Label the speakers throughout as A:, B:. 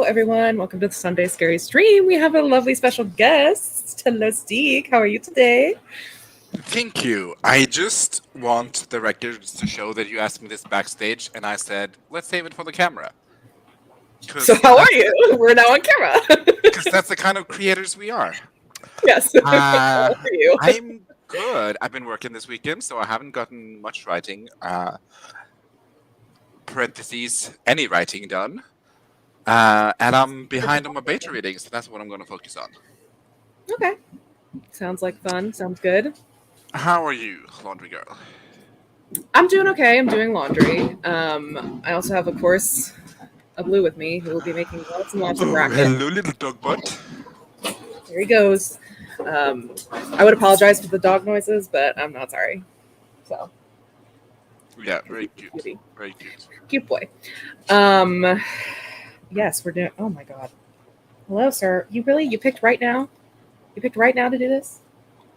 A: everyone. Welcome to the Sunday Scary Stream. We have a lovely special guest. Hello, Steek. How are you today?
B: Thank you. I just want the records to show that you asked me this backstage, and I said, let's save it for the camera.
A: So, how are you? We're now on camera.
B: Because that's the kind of creators we are.
A: Yes. How are you?
B: I'm good. I've been working this weekend, so I haven't gotten much writing, parentheses, any writing done. And I'm behind on my beta readings, so that's what I'm going to focus on.
A: Okay. Sounds like fun. Sounds good.
B: How are you, laundry girl?
A: I'm doing okay. I'm doing laundry. I also have, of course, a blue with me who will be making lots and lots of racket.
B: Hello, little dog butt.
A: There he goes. I would apologize for the dog noises, but I'm not sorry. So.
B: Yeah, very cute. Very cute.
A: Cute boy. Yes, we're doing. Oh my god. Hello, sir. You picked right now? You picked right now to do this?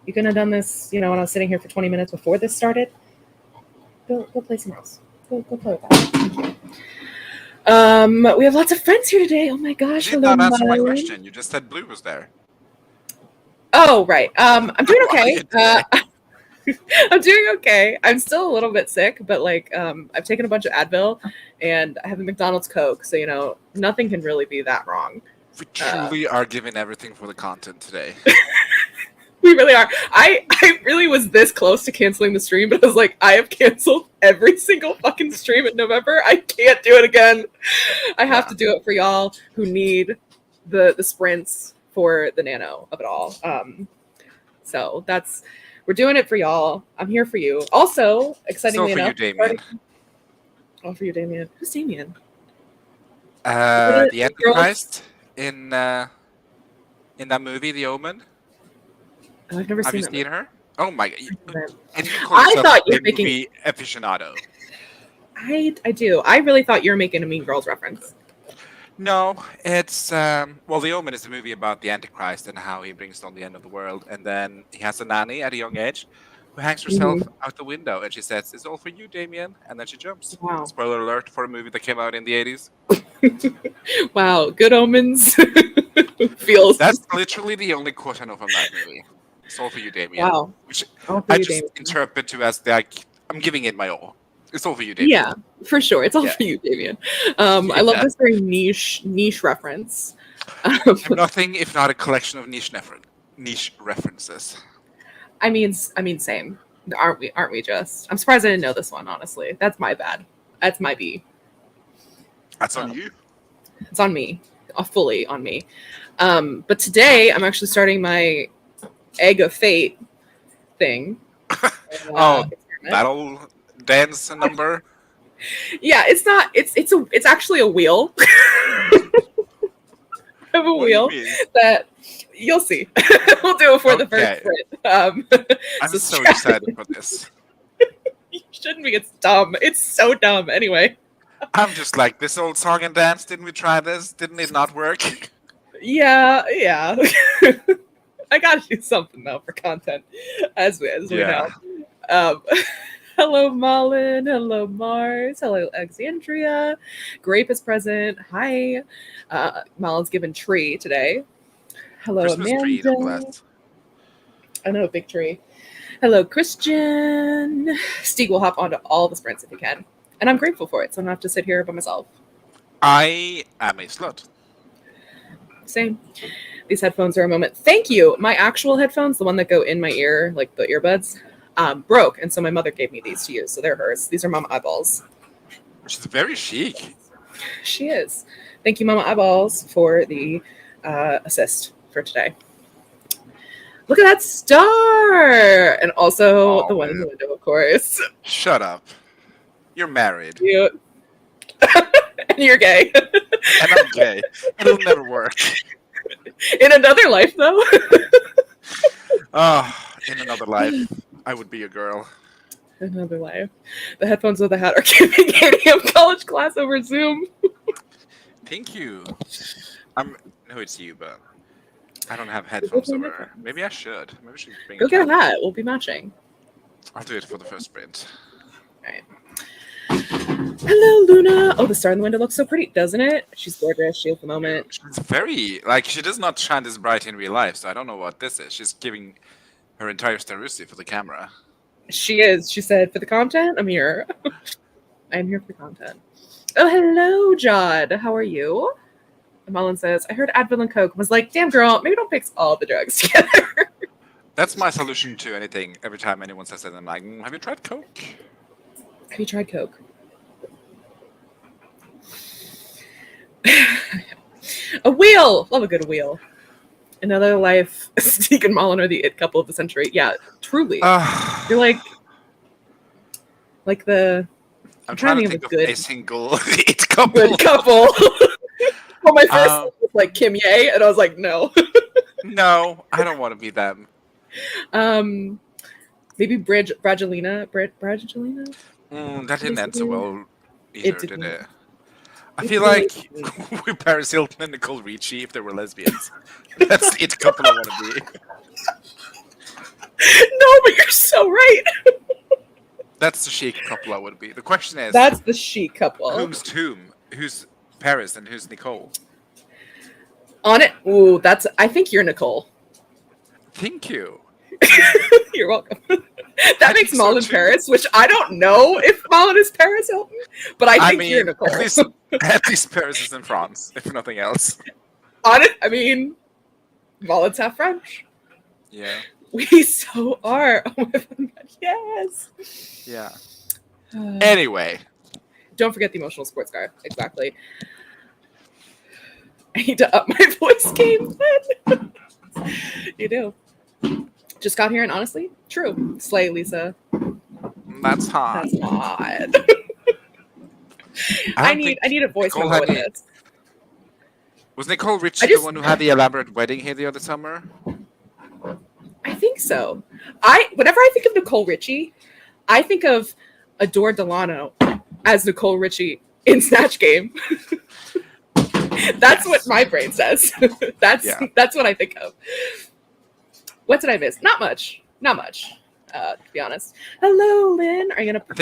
A: You couldn't have done this, when I was sitting here for 20 minutes before this started? Go play somewhere else. Go play with that. Thank you. We have lots of friends here today. Oh my gosh.
B: You did not answer my question. You just said Blue was there.
A: Oh, right. I'm doing okay. I'm doing okay. I'm still a little bit sick, but I've taken a bunch of Advil and I have a McDonald's Coke, so nothing can really be that wrong.
B: We truly are giving everything for the content today.
A: We really are. I really was this close to canceling the stream, but I was like, I have canceled every single fucking stream in November. I can't do it again. I have to do it for y'all who need the sprints for the nano of it all. So we're doing it for y'all. I'm here for you. Also, excitingly enough.
B: For you, Damien.
A: Oh, for you, Damien. Who's Damien?
B: The Antichrist in that movie, The Omen.
A: Oh, I've never
B: Have
A: seen
B: you seen her? Oh my god!
A: I thought you were making
B: movie aficionado.
A: I do. I really thought you were making a Mean Girls reference.
B: No, it's The Omen is a movie about the Antichrist and how he brings on the end of the world, and then he has a nanny at a young age who hangs herself out the window, and she says, "It's all for you, Damien," and then she jumps.
A: Wow!
B: Spoiler alert for a movie that came out in the 80s.
A: Wow, Good Omens feels.
B: That's literally the only quote I know from that movie. It's all for you, Damien.
A: Wow.
B: Which I just interpret to as I'm giving it my all. It's all for you, Damien.
A: Yeah, for sure. It's all for you, Damien. I love this very niche reference.
B: I'm nothing if not a collection of niche references.
A: I mean, same. Aren't we just? I'm surprised I didn't know this one, honestly. That's my bad. That's my B.
B: That's on you.
A: It's on me. Fully on me. But today I'm actually starting my Egg of Fate thing.
B: That'll dance number.
A: Yeah, it's not. It's actually a wheel. I have a wheel that you'll see. We'll do it for the first sprint.
B: I'm so excited for this.
A: You shouldn't be. It's dumb. It's so dumb. Anyway.
B: I'm just like, this old song and dance. Didn't we try this? Didn't it not work?
A: Yeah. I gotta do something though for content, as we know. Hello, Malin. Hello, Mars. Hello, Alexandria. Grape is present. Hi. Malin's given tree today. Hello,
B: Christmas
A: Amanda. I know, big tree. Hello, Christian. Steve will hop onto all the sprints if he can. And I'm grateful for it, so I don't have to sit here by myself.
B: I am a slut.
A: Same. These headphones are a moment. Thank you. My actual headphones, the one that go in my ear, like the earbuds, broke, and so my mother gave me these to use, so they're hers. These are Mama Eyeballs.
B: She's very chic.
A: She is. Thank you, Mama Eyeballs, for the assist for today. Look at that star! And also the one in the window, of course.
B: Shut up. You're married.
A: Cute. And you're gay.
B: And I'm gay. It'll never work.
A: In another life, though.
B: In another life, I would be a girl.
A: Another life. The headphones with the hat are giving 8 a.m. college class over Zoom.
B: Thank you. No, it's you, but I don't have headphones over. Maybe I should. Maybe I should bring
A: Go get a hat. We'll be matching.
B: I'll do it for the first sprint.
A: All right. Hello, Luna. Oh, the star in the window looks so pretty, doesn't it? She's gorgeous. She at the moment.
B: She's very like she does not shine this bright in real life, so I don't know what this is. She's giving her entire Starusi for the camera.
A: She is. She said, for the content, I'm here. I'm here for the content. Oh, hello, Jod. How are you? And Mullen says, I heard Advil and Coke. Was like, damn, girl, maybe don't mix all the drugs together.
B: That's my solution to anything. Every time anyone says it, I'm like, have you tried Coke?
A: Have you tried Coke? A wheel. Love a good wheel. Another life. Steve and Mullen are the it couple of the century. Yeah, truly. You're like the.
B: I'm trying to think of
A: good,
B: a single it couple.
A: Good couple. Well, my first one was like Kim Ye, and I was like, no.
B: No, I don't want to be them.
A: Maybe Brangelina. Brangelina?
B: That didn't end so well either, did it? I
A: It
B: feel
A: really
B: like with Paris Hilton and Nicole Richie, if they were lesbians, that's the it couple I want to be.
A: No, but you're so right.
B: That's the chic couple I would be. The question is,
A: that's the chic couple.
B: Who's whom? Who's Paris and who's Nicole?
A: On it. Ooh, that's. I think you're Nicole.
B: Thank you.
A: You're welcome. That makes Mullen Paris, which I don't know if Mullen is Paris Hilton, but I think you're Nicole.
B: At least Paris is in France, if nothing else.
A: On it. I mean, Mullen's half French.
B: Yeah.
A: We so are. Oh my God, yes.
B: Yeah. Anyway.
A: Don't forget the emotional sports car. Exactly. I need to up my voice game then. You do. Just got here and honestly, true. Slay, Lisa.
B: That's hot.
A: That's hot. I need a voice memo with this.
B: Was Nicole Richie the one who had the elaborate wedding here the other summer?
A: I think so. Whenever I think of Nicole Richie, I think of Adore Delano as Nicole Richie in Snatch Game. That's what my brain says. That's what I think of. What did I miss? Not much. To be honest. Hello, Lynn. Are you gonna pull?
B: I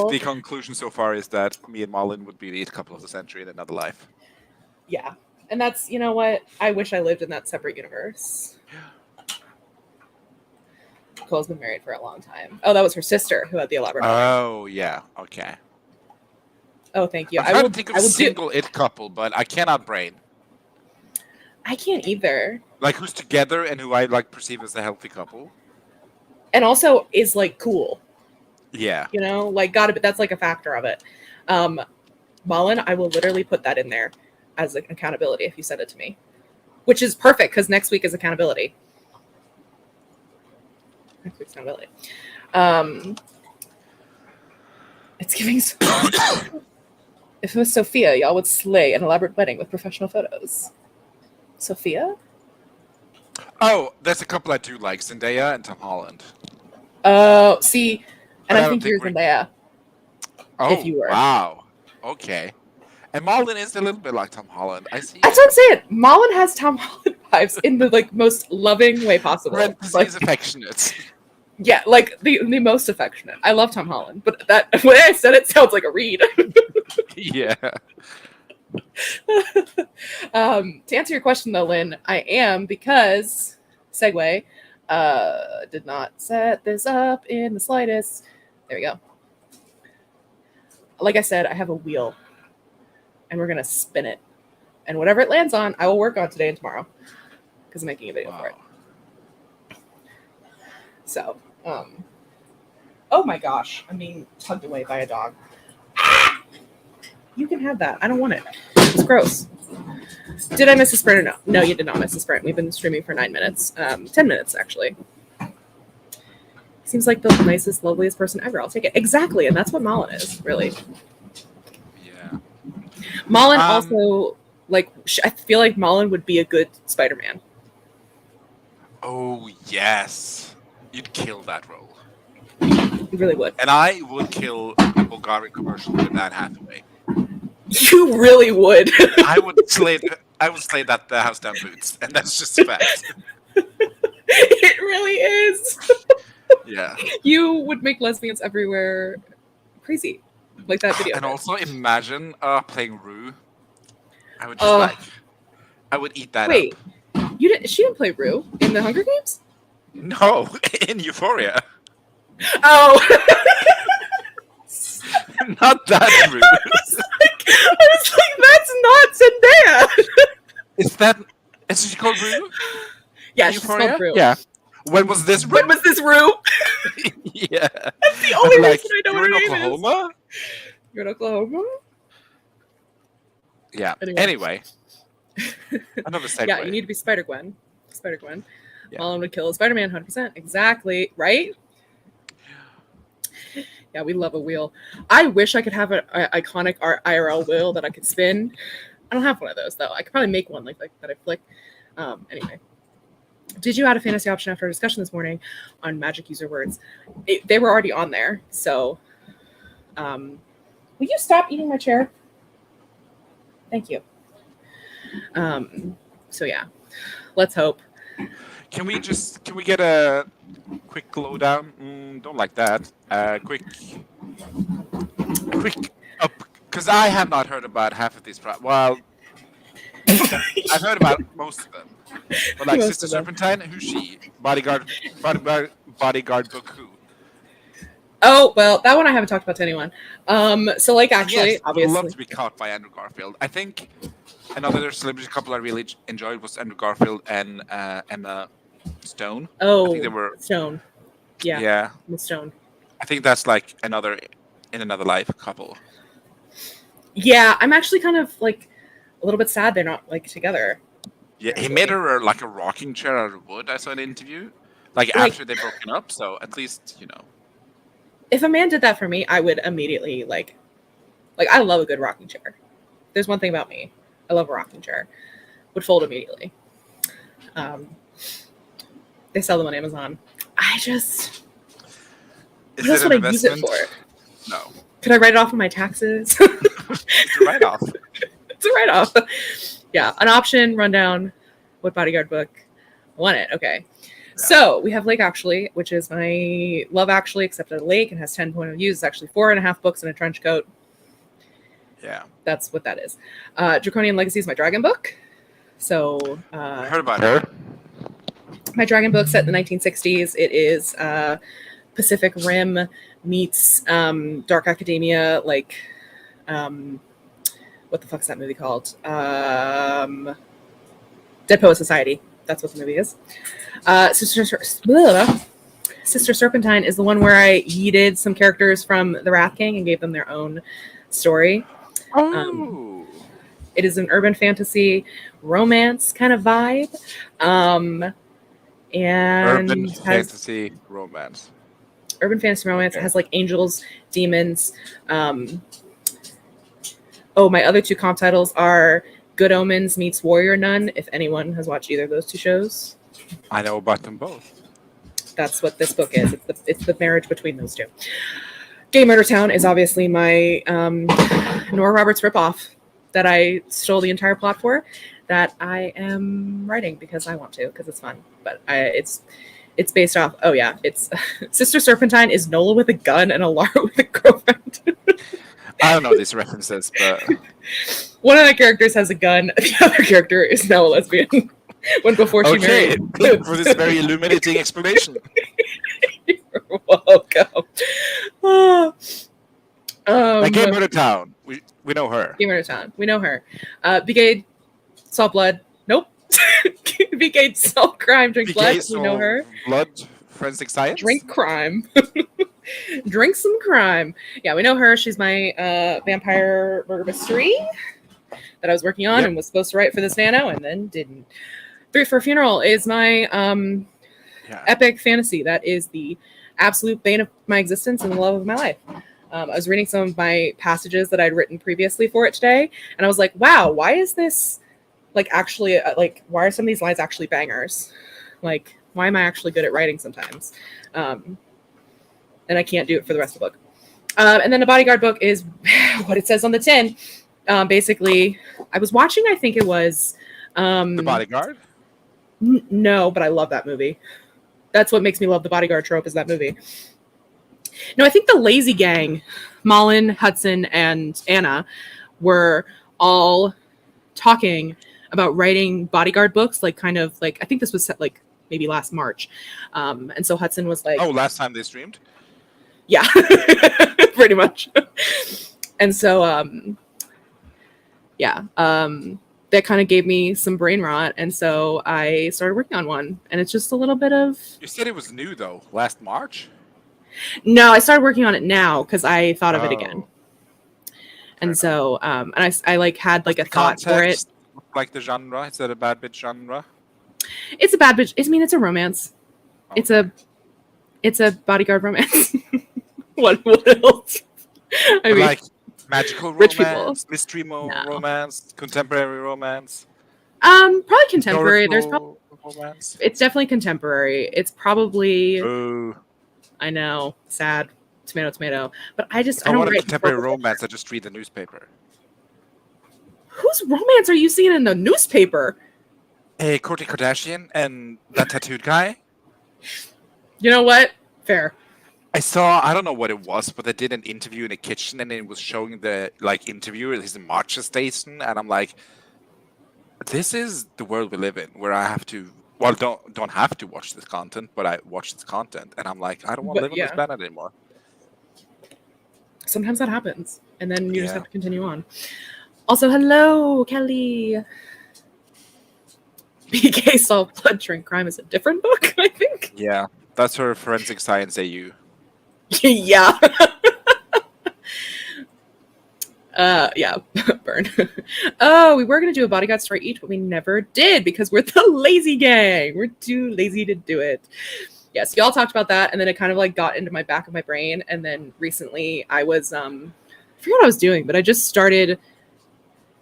B: think the conclusion so far is that me and Mullen would be the it couple of the century in another life.
A: Yeah, and that's, you know what? I wish I lived in that separate universe. Nicole's been married for a long time. Oh, that was her sister who had the elaborate.
B: Oh yeah. Okay.
A: Oh, thank you.
B: I'm trying to think of a single it couple, but I cannot brain.
A: I can't either.
B: Like who's together and who I like perceive as a healthy couple.
A: And also is like cool.
B: Yeah.
A: You know, like that's like a factor of it. Mullen, I will literally put that in there as an accountability if you send it to me. Which is perfect because next week is accountability. Next week's accountability. It's giving if it was Sophia, y'all would slay an elaborate wedding with professional photos. Sophia?
B: Oh, there's a couple I do like, Zendaya and Tom Holland.
A: Oh, see, and I think you're Zendaya.
B: Oh,
A: if you were.
B: Wow. Okay. And Mullen is a little bit like Tom Holland. I see.
A: That's what I'm saying. Mullen has Tom Holland vibes in the like most loving way possible.
B: He's affectionate.
A: Yeah, like the most affectionate. I love Tom Holland, but that when I said it sounds like a read.
B: Yeah.
A: To answer your question though, Lynn, I am because segue. Did not set this up in the slightest. There we go. Like I said, I have a wheel, and we're gonna spin it, and whatever it lands on, I will work on today and tomorrow because I'm making a video for it. So, oh my gosh, I'm being tugged away by a dog. You can have that. I don't want it. It's gross. Did I miss a sprint or no? No, you did not miss a sprint. We've been streaming for 9 minutes. 10 minutes, actually. Seems like the nicest, loveliest person ever. I'll take it. Exactly, and that's what Mullen is, really.
B: Yeah.
A: Mullen also, like, I feel like Mullen would be a good Spider-Man.
B: Oh, yes. You'd kill that role.
A: You really would.
B: And I would kill a Bulgarian commercial with Anne Hathaway.
A: You really would.
B: I would slay that the house down boots, and that's just a fact.
A: It really is.
B: Yeah.
A: You would make lesbians everywhere crazy. like that video.
B: And
A: did.
B: also imagine playing Rue. I would just
A: Oh,
B: I would eat that
A: wait.
B: up.
A: She didn't play Rue in the Hunger Games?
B: No, in Euphoria.
A: Oh.
B: Not that Rue.
A: I was like, that's not Zendaya.
B: Is she called Rue?
A: Yeah,
B: In
A: she's
B: Euphoria?
A: called Rue.
B: Yeah. When was this Rue?
A: When was this Rue?
B: Yeah.
A: That's the only
B: I'm
A: reason I know
B: you're
A: what
B: in
A: her name is.
B: Oklahoma?
A: You're in Oklahoma?
B: Yeah. Anyway. Another segue.
A: Yeah, you need to be Spider-Gwen. Spider-Gwen.
B: Yeah.
A: Mullen would kill a Spider-Man 100%. Exactly. Right? Yeah, we love a wheel. I wish I could have an iconic IRL wheel that I could spin. I don't have one of those, though. I could probably make one like that I flick. Anyway. Did you add a fantasy option after our discussion this morning on magic user words? They were already on there, so... will you stop eating my chair? Thank you. So yeah, let's hope.
B: Can we get a quick lowdown? Don't like that. Quick up, because I have not heard about half of these. Well, I've heard about most of them. But like Sister Serpentine, who's she? Bodyguard book who?
A: Oh, well, that one I haven't talked about to anyone. So like actually,
B: yes,
A: obviously.
B: I would love to be caught by Andrew Garfield. I think another celebrity couple I really enjoyed was Andrew Garfield and Emma Stone.
A: Oh,
B: I think they were
A: Stone. Yeah.
B: Yeah.
A: Emma Stone.
B: I think that's like another life couple.
A: Yeah, I'm actually kind of like a little bit sad they're not like together.
B: Yeah, he made her like a rocking chair out of wood. I saw an interview, like after they broken up. So at least
A: if a man did that for me, I would immediately like I love a good rocking chair. There's one thing about me, I love a rocking chair. Would fold immediately. They sell them on Amazon. What else would I use it for?
B: No.
A: Could I write it off on my taxes?
B: It's a write-off.
A: It's a write-off. Yeah, an option, rundown, what bodyguard book? I want it. Okay. Yeah. So we have Lake Actually, which is my Love Actually, except at a lake and has 10 point of views. It's actually 4.5 books in a trench coat.
B: Yeah.
A: That's what that is. Draconian Legacy is my dragon book. So
B: I heard about her.
A: My dragon book set in the 1960s. It is Pacific Rim meets Dark Academia, like what the fuck's that movie called? Dead Poet Society. That's what the movie is. Sister Serpentine is the one where I yeeted some characters from The Wrath King and gave them their own story.
B: Oh.
A: It is an urban fantasy romance kind of vibe. And
B: urban fantasy romance.
A: Urban fantasy romance. Okay. It has like angels, demons. My other two comp titles are Good Omens meets Warrior Nun, if anyone has watched either of those two shows.
B: I know about them both.
A: That's what this book is. It's the marriage between those two. Gay Murder Town is obviously my Nora Roberts ripoff that I stole the entire plot for, that I am writing because I want to, because it's fun. But it's based off, it's Sister Serpentine is Nola with a gun and Alara with a girlfriend.
B: I don't know these references, but
A: one of the characters has a gun. The other character is now a lesbian. Before she married.
B: Thank you for this very illuminating explanation.
A: You're welcome.
B: Gay Murder Town. We know her.
A: Gay Murder Town. We know her. Brigade, Salt Blood. Nope. Brigade, Salt Crime, Drink Blood. We know her.
B: Blood, Forensic Science.
A: Drink Crime. Drink some crime. Yeah, we know her. She's my vampire murder mystery that I was working on and was supposed to write for this nano and then didn't. 3 for a Funeral is my epic fantasy. That is the absolute bane of my existence and the love of my life. I was reading some of my passages that I'd written previously for it today, and I was like, wow, why is this actually why are some of these lines actually bangers? Like, why am I actually good at writing sometimes? And I can't do it for the rest of the book. And then the bodyguard book is what it says on the tin. Basically, I was watching, I think it was...
B: The Bodyguard?
A: No, but I love that movie. That's what makes me love the bodyguard trope, is that movie. No, I think The Lazy Gang Malin, Hudson, and Anna were all talking about writing bodyguard books, like kind of like I think this was set like maybe last March, and so Hudson was like,
B: Oh, last time they streamed.
A: yeah, pretty much. And so yeah, that kind of gave me some brain rot, and so I started working on one, and it's just a little bit of.
B: You said it was new though, last March.
A: No, I started working on it now because I thought of it again.
B: Oh, fair
A: And
B: enough.
A: so and I like had like a
B: The
A: thought for it.
B: context, like the genre, is that a bad bitch genre?
A: It's a bad bitch. I mean, it's a romance.
B: Okay.
A: It's a bodyguard romance. What else? I
B: But
A: mean,
B: like magical
A: rich people.
B: romance, mystery
A: No.
B: romance, contemporary romance,
A: Probably contemporary. There's
B: historical romance.
A: it's definitely contemporary. It's probably
B: Ooh.
A: I know, sad, tomato, tomato. But I
B: If
A: don't
B: I want a
A: write
B: contemporary
A: historical
B: romance, I just read the newspaper.
A: Whose romance are you seeing in the newspaper?
B: Hey, Kourtney Kardashian and that tattooed guy.
A: You know what? Fair.
B: I don't know what it was, but they did an interview in a kitchen and it was showing the like interviewer at his matcha station, and I'm like, this is the world we live in, where I have to don't have to watch this content, but I watch this content, and I'm like, I don't want to
A: But
B: live on this
A: yeah,
B: planet anymore.
A: sometimes that happens, and then you just
B: Yeah.
A: have to continue on. Also, hello, Kelly. BK Solve Blood Drink Crime is a different book, I think.
B: Yeah, that's her forensic science AU.
A: Yeah. Yeah, burn. Oh, we were gonna do a bodyguard story each, but we never did because we're the lazy gang. We're too lazy to do it. Yes, y'all talked about that, and then it kind of like got into my back of my brain. And then recently, I was I forgot what I was doing, but I just started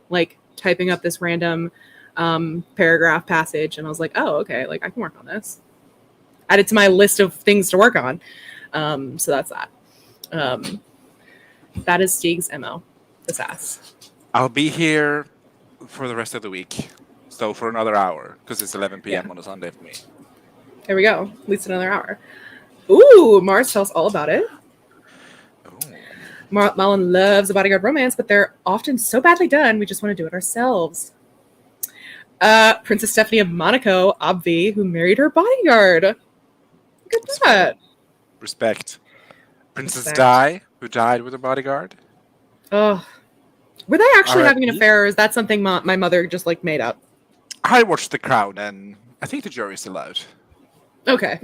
A: like typing up this random paragraph passage, and I was like, oh, okay, like I can work on this. Add it to my list of things to work on. So that's that. That is Stieg's MO. The sass.
B: I'll be here for the rest of the week, so for another hour, because it's 11 p.m.
A: Yeah.
B: on a Sunday for me.
A: There we go. At least another hour. Ooh, Mars tells all about it.
B: Ooh.
A: Malin loves a bodyguard romance, but they're often so badly done, we just want to do it ourselves. Princess Stephanie of Monaco, Obvi, who married her bodyguard. Look at that.
B: Respect. Princess
A: Respect.
B: Di, who died with a bodyguard.
A: Oh, were they actually having an
B: R.I.P.
A: affair, or is that something my mother just like made up?
B: I watched The Crown, and I think the jury's still out.
A: Okay.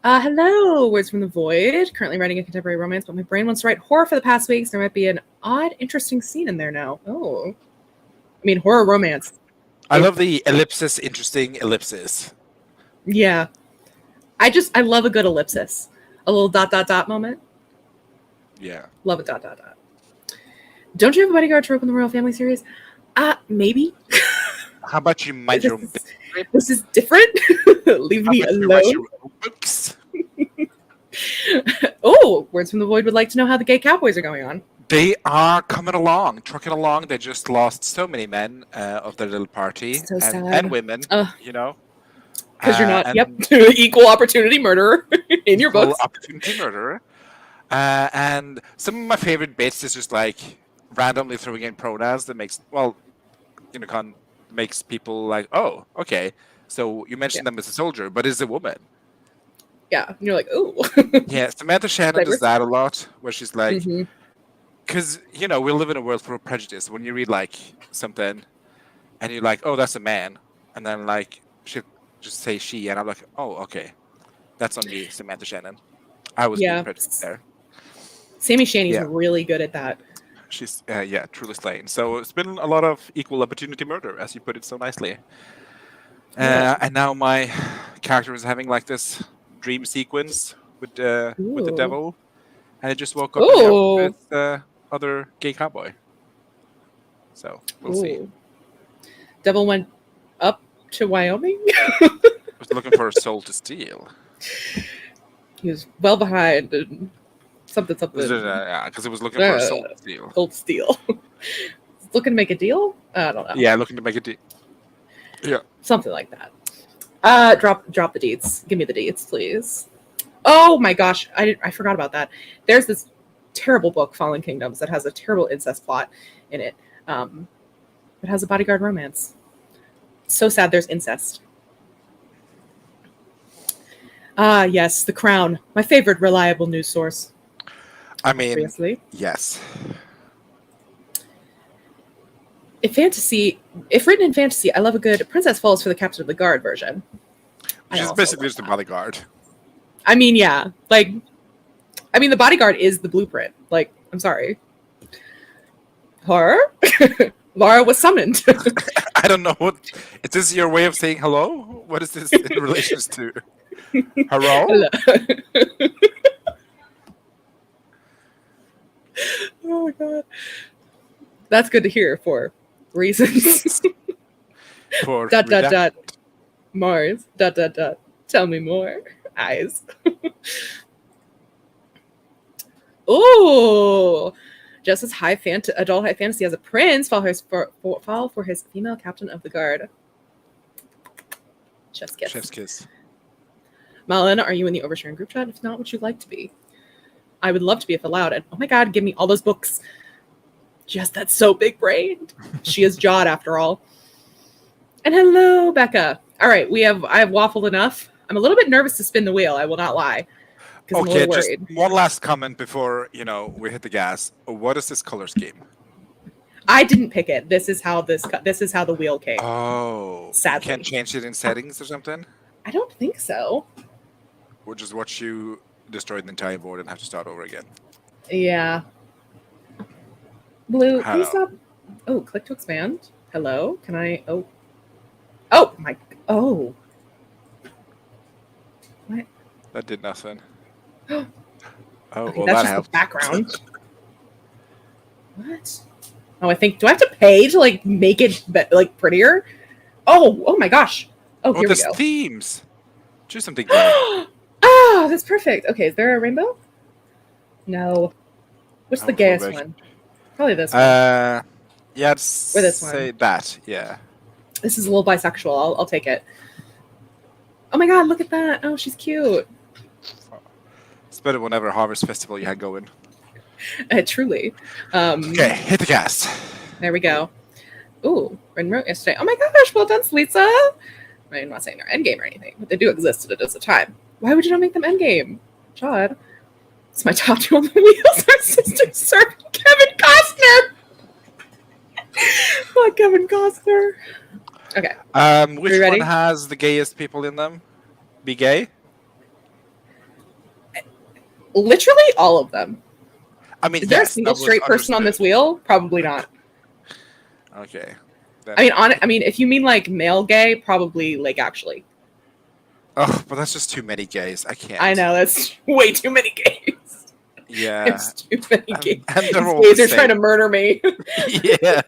A: Hello, Words from the Void. Currently writing a contemporary romance, but my brain wants to write horror for the past weeks. There might be an odd, interesting scene in there now. Oh. I mean, horror romance.
B: I love the ellipsis, interesting ellipsis.
A: Yeah. I love a good ellipsis. A little ... moment.
B: Yeah.
A: Love a ... Don't you have a bodyguard trope in the Royal Family series? Maybe.
B: How about you mind your own
A: This is different. Leave me alone.
B: Books?
A: Oh, Words from the Void would like to know how the gay cowboys are going on.
B: They are coming along, trucking along. They just lost so many men of their little party,
A: So sad.
B: and women, you know.
A: Because you're not, equal opportunity murderer in your books.
B: Opportunity murderer. And some of my favorite bits is just like randomly throwing in pronouns that makes, makes people like, oh, okay. So you mentioned them as a soldier, but it's a woman.
A: Yeah, and you're like, ooh.
B: Yeah, Samantha Shannon does that a lot, where she's like, because, we live in a world full of prejudice. When you read like something and you're like, oh, that's a man. And then like, she'll just say she, and I'm like, oh, okay. That's on me, Samantha Shannon. I was being prejudiced there.
A: Sammy Shaney's really good at that.
B: She's, truly slaying. So it's been a lot of equal opportunity murder, as you put it so nicely. And now my character is having like this dream sequence with the devil, and I just woke up with other gay cowboy. So we'll see.
A: Devil went up to Wyoming.
B: Was looking for a soul to steal.
A: He was well behind and something.
B: Yeah, because it was looking for a soul to steal.
A: Soul to steal. Looking to make a deal? I don't know.
B: Yeah, looking to make a deal. Yeah.
A: Something like that. Drop the deeds. Give me the deeds, please. Oh my gosh, I forgot about that. There's this terrible book, Fallen Kingdoms, that has a terrible incest plot in it. It has a bodyguard romance. So sad there's incest. Ah, yes, The Crown, my favorite reliable news source.
B: I mean,
A: Obviously,
B: yes.
A: if written in fantasy, I love a good Princess Falls for the Captain of the Guard version.
B: Which
A: I
B: is
A: also
B: basically
A: love
B: just a
A: that.
B: bodyguard.
A: I mean, yeah, like, I mean, the bodyguard is the blueprint. Like, I'm sorry, her. Laura was summoned.
B: I don't know what. Is this your way of saying hello? What is this in relations to? Hello?
A: Hello. Oh my god, that's good to hear for reasons.
B: For
A: dot dot
B: redacted.
A: dot Mars. Dot dot dot. Tell me more. Eyes. Ooh. Just as adult high fantasy as a prince, fall for his female captain of the guard. Chef's kiss.
B: Chef's kiss.
A: Malin, are you in the oversharing group chat? If not, would you like to be? I would love to be if allowed. And oh my god, give me all those books. Just that's so big brained. She is Jod after all. And hello, Becca. All right, I have waffled enough. I'm a little bit nervous to spin the wheel, I will not lie. Because I'm a
B: Okay,
A: little
B: just
A: worried.
B: one last comment before we hit the gas. What is this color scheme?
A: I didn't pick it. This is how the wheel came.
B: Oh,
A: Sadly.
B: you can't change it in settings or something?
A: I don't think so.
B: Or just watch you destroy the entire board and have to start over again?
A: Yeah. Blue, can you
B: Hello.
A: stop? Oh, click to expand. Hello? Can I? Oh my. Oh. What?
B: That did nothing. Oh,
A: Okay,
B: well,
A: that's
B: that
A: just
B: helped.
A: the background. What? Oh, do I have to pay to like make it like prettier? Oh my gosh. Oh, here we
B: there's
A: go.
B: themes. Do something good.
A: Ah, that's perfect. Okay, is there a rainbow? No. What's the
B: Oh,
A: gayest
B: throwback.
A: one? Probably this one.
B: Yeah,
A: Or this
B: say
A: one.
B: that. Yeah.
A: This is a little bisexual. I'll take it. Oh my god, look at that. Oh, she's cute.
B: It's better whenever Harvest Festival you had going.
A: Truly.
B: Okay, hit the gas.
A: There we go. Ooh, Ren wrote yesterday. Oh my gosh, well done, Lisa. I'm not saying they're endgame or anything, but they do exist at a time. Why would you not make them endgame? Jod. It's my top two on the wheels. Our sister serving Kevin Costner. Oh, Kevin Costner. Okay.
B: Which
A: ready?
B: one has the gayest people in them? Be gay?
A: Literally all of them.
B: I mean,
A: Is there
B: yes,
A: a single
B: that was
A: straight person on this
B: understood.
A: wheel? Probably not.
B: Okay.
A: I mean, if you mean like male gay, probably like actually.
B: Oh, but that's just too many gays. I can't.
A: I know that's way too many gays.
B: Yeah.
A: It's too many gays.
B: And they're all
A: Gays
B: the
A: are trying to
B: same.
A: murder me.
B: Yeah.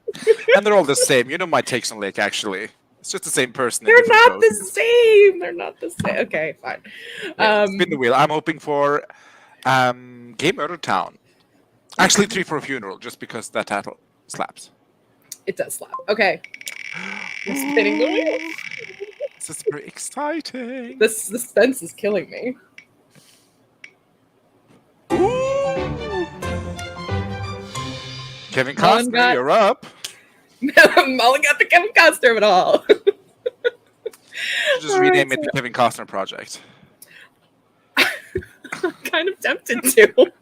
B: And they're all the same. You know my takes on Lake, actually. It's just the same person. in
A: They're
B: different
A: not the
B: poses.
A: same. They're not the same. Okay, fine.
B: Yeah, spin the wheel. I'm hoping for Gay Murder Town. Actually, 3 for a Funeral, just because that title slaps.
A: It does slap. Okay. I'm spinning the wheel.
B: This is very exciting.
A: The suspense is killing me.
B: Ooh. Kevin
A: Mullen
B: Costner,
A: got-
B: you're up.
A: Mullen got the Kevin Costner of it all.
B: Just
A: All
B: rename
A: right,
B: it the Kevin Costner Project.
A: I'm kind of tempted to.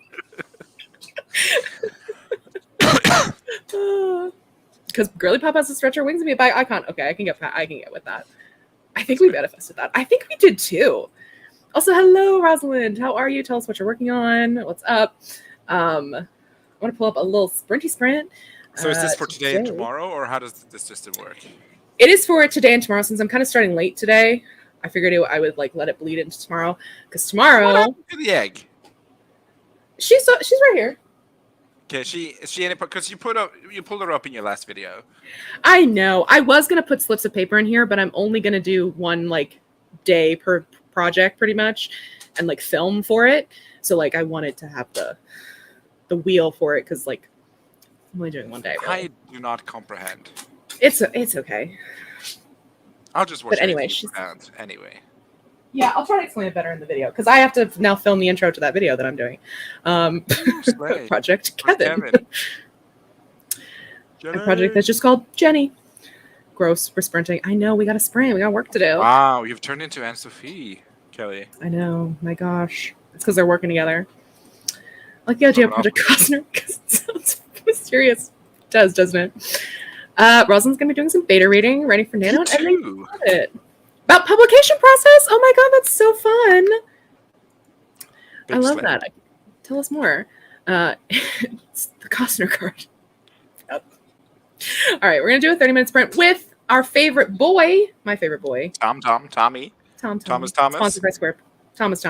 A: Because Girly Pop has to stretch her wings and be a bi icon. Okay, I can get with that. I think we manifested that. I think we did too. Also, hello, Rosalind. How are you? Tell us what you're working on. What's up? I want to pull up a little sprinty sprint.
B: So is this for today and tomorrow, or how does this system work?
A: It is for today and tomorrow. Since I'm kind of starting late today, I figured I would like let it bleed into tomorrow. Because tomorrow,
B: What happened to the egg?
A: she's right here.
B: Okay, is she in it? Because you pulled her up in your last video.
A: I know. I was gonna put slips of paper in here, but I'm only gonna do one like day per project, pretty much, and like film for it. So like, I wanted to have the wheel for it because like I'm only doing one day. Really.
B: I do not
A: Yeah, I'll try to explain it better in the video because I have to now film the intro to that video that I'm doing.
B: Ooh, slay.
A: Project
B: Where's
A: Kevin.
B: Kevin?
A: A project
B: Jenny.
A: that's just called Jenny. Gross. We're sprinting. I know. We got to sprint. We got work to do.
B: Wow, you've turned into Anne Sophie, Kelly.
A: I know. My gosh. It's because they're working together. I like the idea of Project Costner because it sounds mysterious. It does, doesn't it? Rosalind's going to be doing some beta reading, writing for Nano,
B: Me
A: and editing
B: too.
A: it. About publication process. Oh my god, that's so fun.
B: Big
A: I love
B: slay.
A: that. Tell us more. It's the Costner card. Yep. All right, we're going to do a 30-minute sprint with our favorite boy, my favorite boy,
B: Tommy.
A: Thomas.
B: Thomas.
A: Sponsored by Square. Thomas.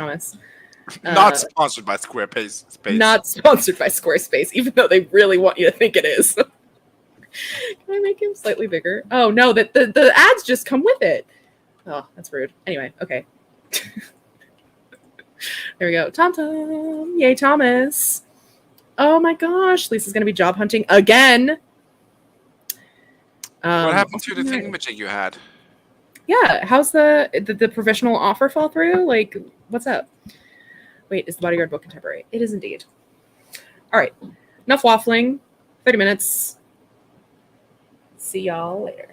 B: Not sponsored by Squarespace.
A: Not sponsored by Squarespace, even though they really want you to think it is. Can I make him slightly bigger? Oh no, the ads just come with it. Oh, that's rude. Anyway, okay. There we go. Tom. Yay, Thomas. Oh my gosh, Lisa's gonna be job hunting again.
B: What happened to the thingamajig you had?
A: Yeah, how's the professional offer fall through? Like, what's up? Wait, is the bodyguard book contemporary? It is indeed. All right, enough waffling. 30 minutes. See y'all later.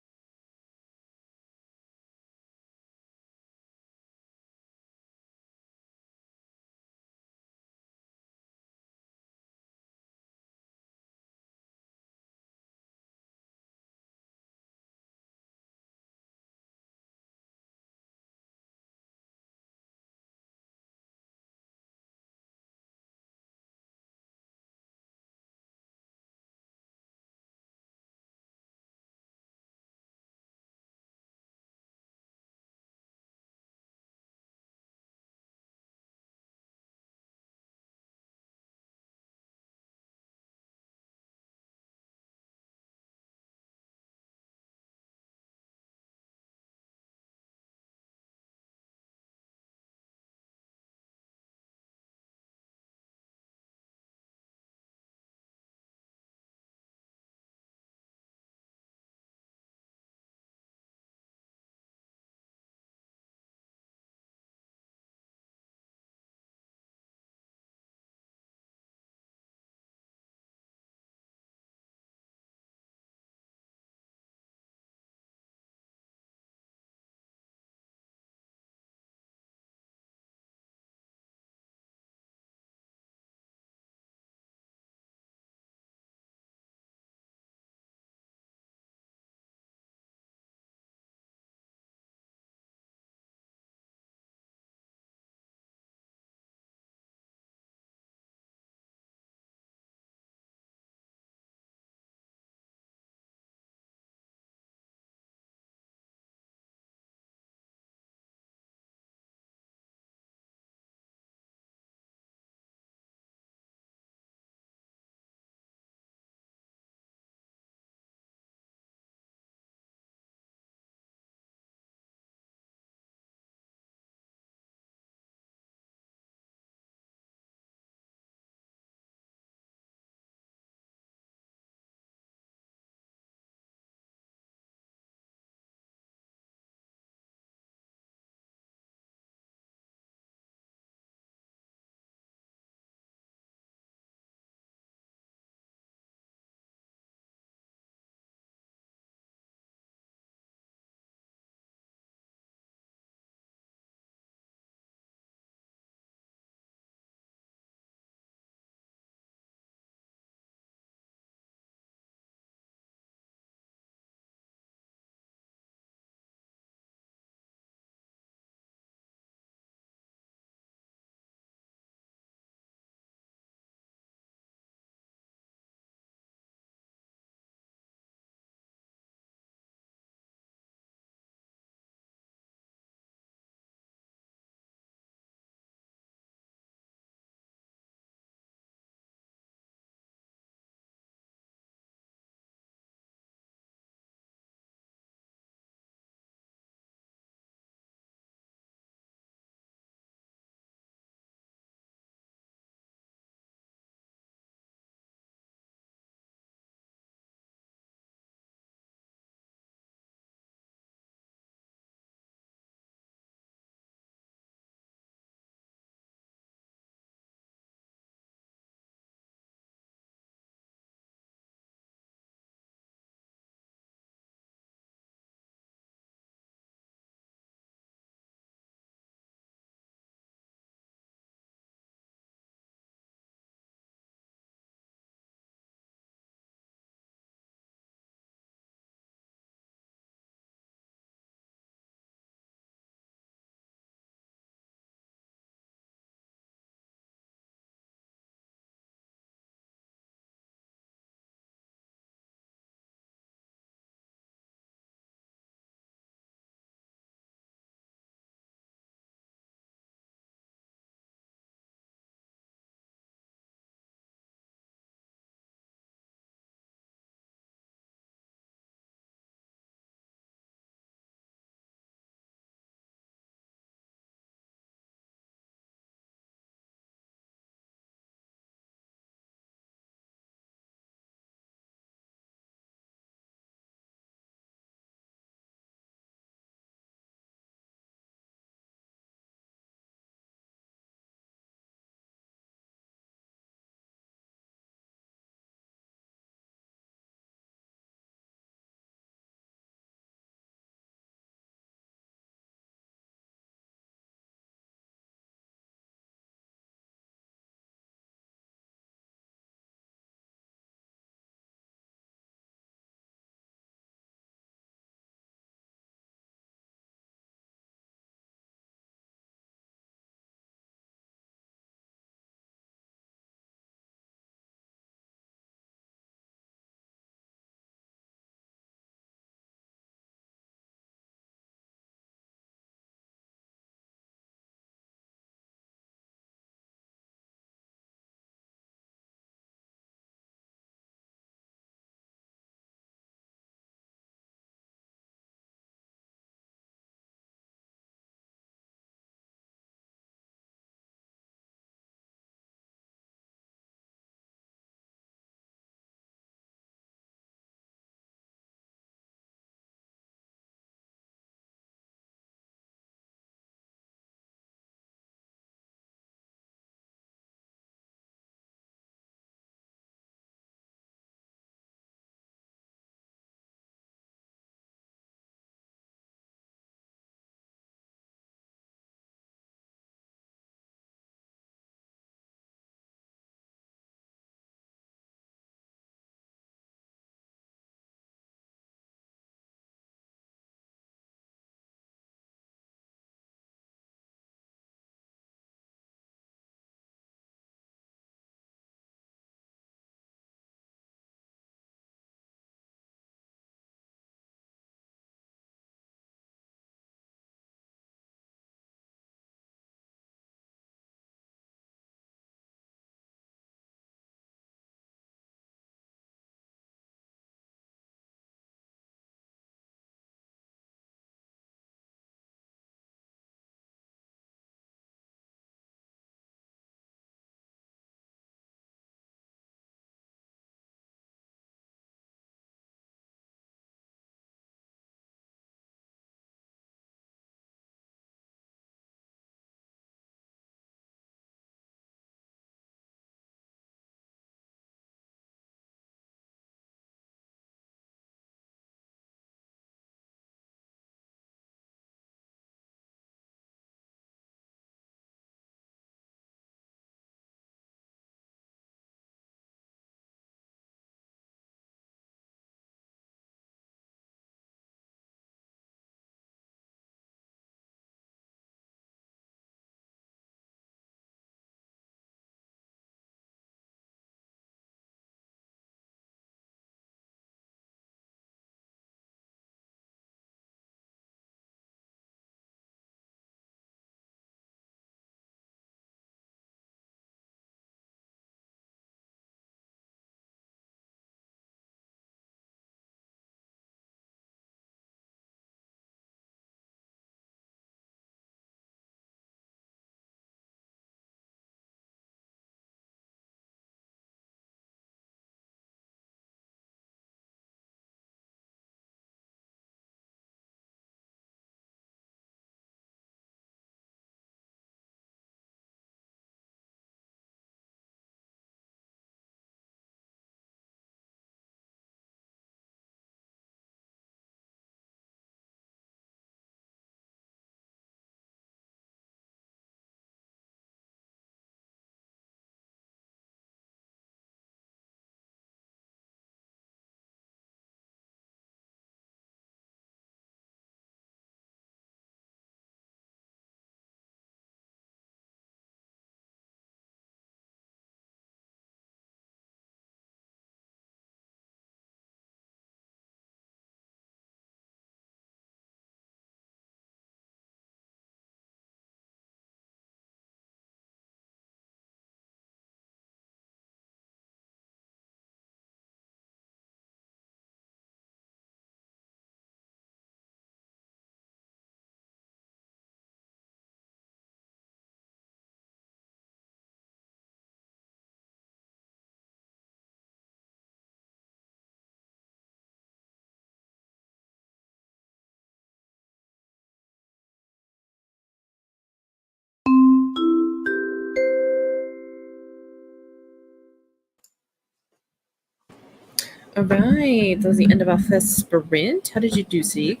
A: All right, that was the end of our first sprint. How did you do, Sieg?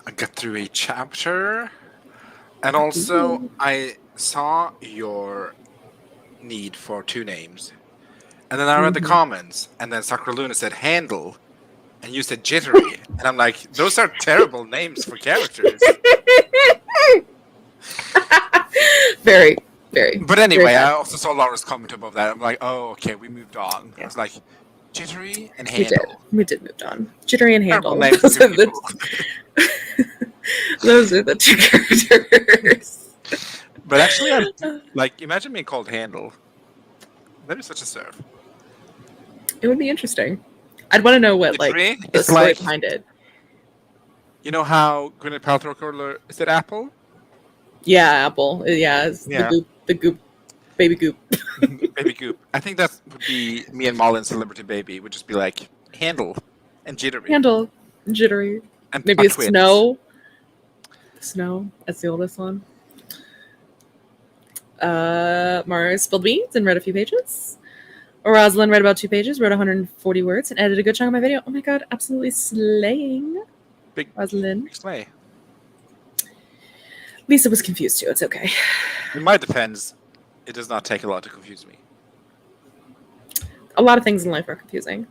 B: I got through a chapter, and also
A: Ooh.
B: I saw your need for two names, and then I read the comments, and then Sakura Luna said handle, and you said jittery, and I'm like, those are terrible names for characters.
A: Very, very,
B: But
A: very
B: anyway, I
A: bad.
B: also saw Laura's comment above that. I'm like, oh, okay, we moved on. I
A: Yeah,
B: was like, jittery and
A: we did.
B: handle.
A: We did move on. Jittery and
B: Terrible
A: handle.
B: names for two people.
A: Those are the two characters.
B: But actually, I like imagine being called handle. That is such a serve.
A: It would be interesting. I'd want to know what like
B: Jittery
A: the
B: is
A: story
B: like,
A: behind it.
B: you know how Gwyneth Paltrow called her, is it Apple?
A: Yeah, Apple. Yeah, it's
B: Yeah.
A: the goop, baby goop.
B: Baby Goop. I think that would be me and Molly in Celebrity Baby. Would just be like handle and jittery.
A: Handle, jittery.
B: And
A: Maybe
B: are
A: it's
B: twins.
A: snow. Snow. That's the oldest one. Mars spilled beans and read a few pages. Rosalind read about 2 pages, wrote 140 words, and edited a good chunk of my video. Oh my god, absolutely slaying.
B: Big
A: Rosalind.
B: slay.
A: Lisa was confused too. It's okay.
B: In my defense, it does not take a lot to confuse me.
A: A lot of things in life are confusing.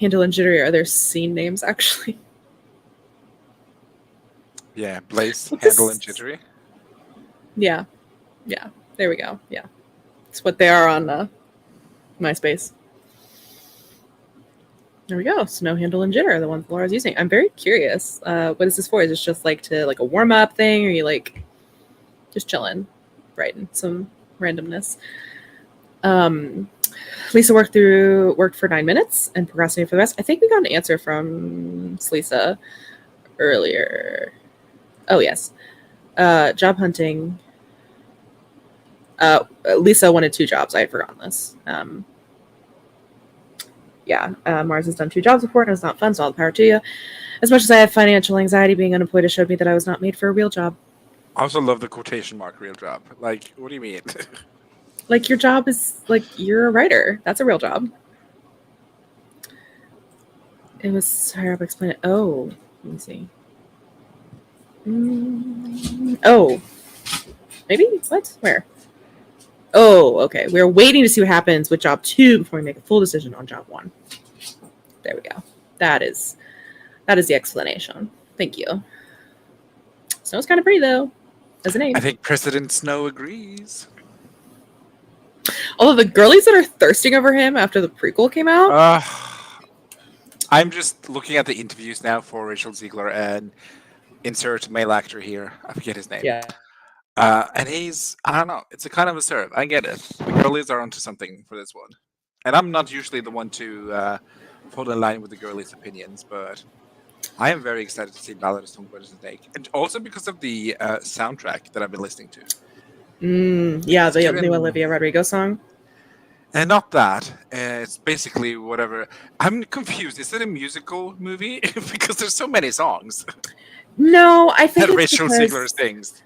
A: Handle and jittery are their scene names, actually.
B: Yeah, Blaze,
A: What
B: handle,
A: this-
B: and jittery.
A: Yeah. Yeah. There we go. Yeah. It's what they are on MySpace. There we go. Snow, handle, and jitter are the ones Laura's using. I'm very curious. What is this for? Is this just like to like a warm up thing, or are you like just chilling, writing some randomness? Lisa worked for 9 minutes and procrastinated for the rest. I think we got an answer from Lisa earlier. Oh yes, job hunting. Lisa wanted 2 jobs. I had forgotten this. Mars has done 2 jobs before, and it's not fun, so all the power to you. As much as I have financial anxiety, being unemployed has showed me that I was not made for a real job.
B: I also love the quotation mark real job. Like, what do you mean?
A: Like, your job is, like, you're a writer. That's a real job. It was higher up, explain it. Oh, let me see. Oh. Maybe? What? Where? Oh, okay. We're waiting to see what happens with job 2 before we make a full decision on job 1. There we go. That is the explanation. Thank you. Snow's kind of pretty though, as a name.
B: I think President Snow agrees.
A: Although the girlies that are thirsting over him after the prequel came out.
B: I'm just looking at the interviews now for Rachel Ziegler and insert male actor here. I forget his name.
A: Yeah.
B: And he's, I don't know, it's a kind of a serve. I get it. The girlies are onto something for this one. And I'm not usually the one to fall in line with the girlies' opinions, but I am very excited to see Ballad of Songbirds and Snake. And also because of the soundtrack that I've been listening to.
A: Yeah, the new Olivia Rodrigo song.
B: And not that. It's basically whatever. I'm confused. Is it a musical movie? Because there's so many songs.
A: No, I think
B: that
A: it's
B: Rachel
A: because...
B: Ziegler sings.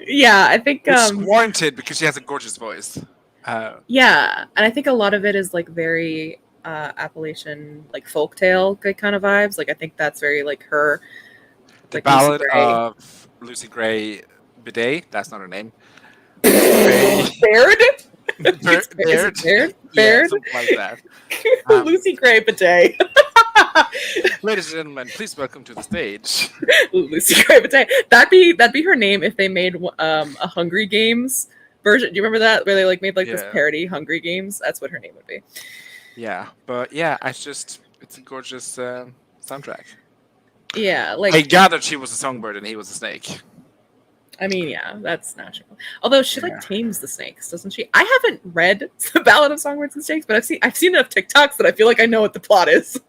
A: Yeah, I think
B: it's warranted because she has a gorgeous voice.
A: Yeah, and I think a lot of it is like very Appalachian, like folktale kind of vibes. Like I think that's very like her.
B: The
A: like
B: Ballad of Lucy Gray Bidet. That's not her name.
A: Baird.
B: Baird. Yeah, something like that.
A: Lucy Gray Bidet.
B: Ladies and gentlemen, please welcome to the stage
A: Lucy Gray Bidet. That'd be her name if they made a Hungry Games version. Do you remember that where they like made like this parody Hungry Games? That's what her name would be.
B: Yeah, but yeah, it's a gorgeous soundtrack.
A: Yeah, like
B: I gathered she was a songbird and he was a snake.
A: I mean, yeah, that's natural. Although she like tames the snakes, doesn't she? I haven't read the Ballad of Songbirds and Snakes, but I've seen enough TikToks that I feel like I know what the plot is.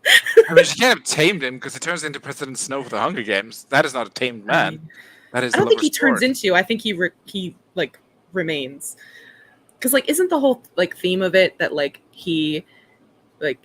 B: I mean, she can't have tamed him because he turns into President Snow for the Hunger Games. That is not a tamed man. That is.
A: I don't think he turns into. I think he like remains. Because like, isn't the whole like theme of it that like he like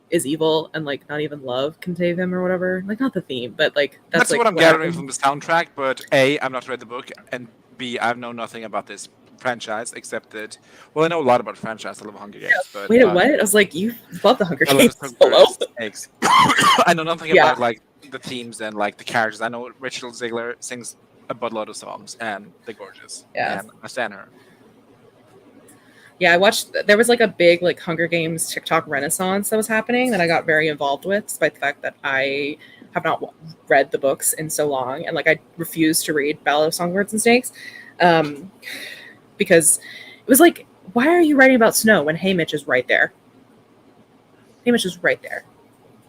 A: is evil and like not even love can save him or whatever? Like not the theme, but like
B: that's
A: like,
B: what I'm gathering from the soundtrack. But A, I've not read the book, and B, I know nothing about this franchise, except that, well, I know a lot about the franchise. I love Hunger Games, but
A: Wait, what? I was like, you love the Hunger
B: I love
A: Games.
B: Smoke
A: Hello?
B: Snakes. I know nothing
A: Yeah.
B: about like the themes and like the characters. I know Rachel Ziegler sings a buttload of songs, and they're gorgeous.
A: Yeah.
B: And I stand her.
A: Yeah, I watched. There was like a big like Hunger Games TikTok renaissance that was happening that I got very involved with, despite the fact that I have not read the books in so long, and like I refused to read Ballad of Songbirds and Snakes, because it was like, why are you writing about snow when Haymitch is right there? Haymitch is right there.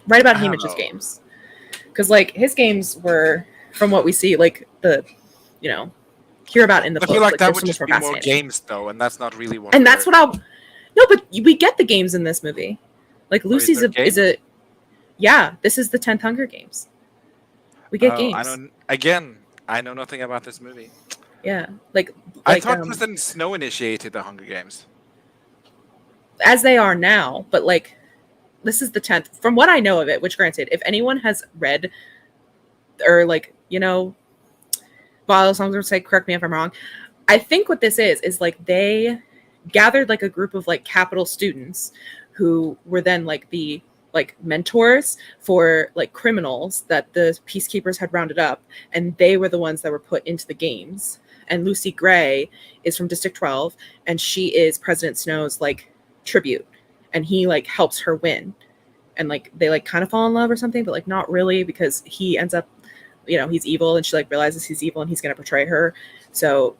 A: Write about
B: I don't
A: Haymitch's
B: know.
A: games, because like his games were, from what we see, like the, you know, hear about in the
B: I
A: book.
B: feel like that
A: they're
B: would
A: so much
B: just
A: more
B: be more
A: fascinating.
B: games, though, and that's not really what.
A: And that's what I'll. No, but we get the games in this movie. Like Lucy's
B: there
A: is a. Yeah, this is the 10th Hunger Games. We get games.
B: I know nothing about this movie.
A: Yeah, like
B: I thought President Snow initiated the Hunger Games.
A: As they are now, but like this is the 10th. From what I know of it, which granted, if anyone has read or like, you know, Ballad Songs would say, correct me if I'm wrong. I think what this is like they gathered like a group of like Capital students who were then like the like mentors for like criminals that the peacekeepers had rounded up, and they were the ones that were put into the games. And Lucy Gray is from District 12, and she is President Snow's like tribute, and he like helps her win, and like they like kind of fall in love or something, but like not really, because he ends up, you know, he's evil, and she like realizes he's evil and he's going to betray her. So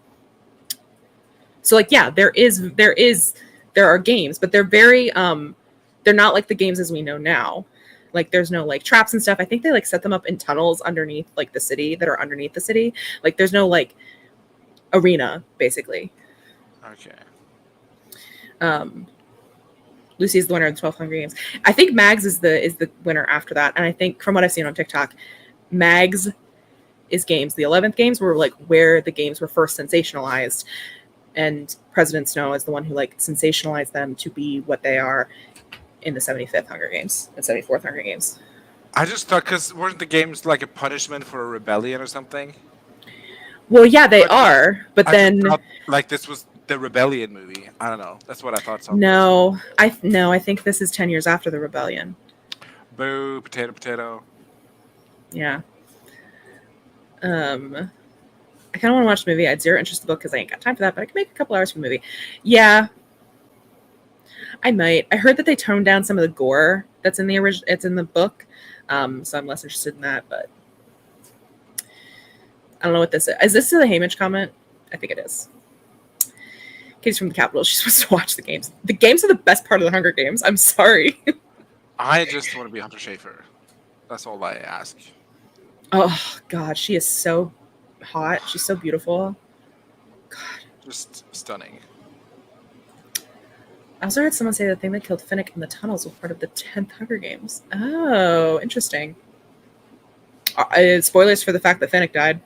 A: like, yeah, there are games, but they're very they're not like the games as we know now. Like there's no like traps and stuff. I think they like set them up in tunnels underneath like the city that are underneath the city. Like there's no like arena basically.
B: Okay.
A: Lucy is the winner of the 12 Hunger Games. I think Mags is the winner after that, and I think from what I've seen on TikTok, Mags is games. The 11th games were like where the games were first sensationalized, and President Snow is the one who like sensationalized them to be what they are in the 75th Hunger Games and 74th Hunger Games.
B: I just thought, because weren't the games like a punishment for a rebellion or something?
A: Well, yeah, they are, but
B: I
A: then
B: thought, like this was the rebellion movie. I don't know. That's what I thought.
A: No, I think this is 10 years after the rebellion.
B: Boo! Potato, potato.
A: Yeah. I kind of want to watch the movie. I had zero interest in the book because I ain't got time for that, but I can make a couple hours for the movie. Yeah, I might. I heard that they toned down some of the gore that's in the original. It's in the book, so I'm less interested in that. But I don't know what this is. Is this the Haymitch comment? I think it is. Katie's from the Capitol. She's supposed to watch the games. The games are the best part of the Hunger Games. I'm sorry.
B: I just want to be Hunter Schafer. That's all I ask.
A: Oh God, she is so hot. She's so beautiful. God,
B: just stunning.
A: I also heard someone say the thing that killed Finnick in the tunnels was part of the 10th Hunger Games. Oh, interesting. Spoilers for the fact that Finnick died.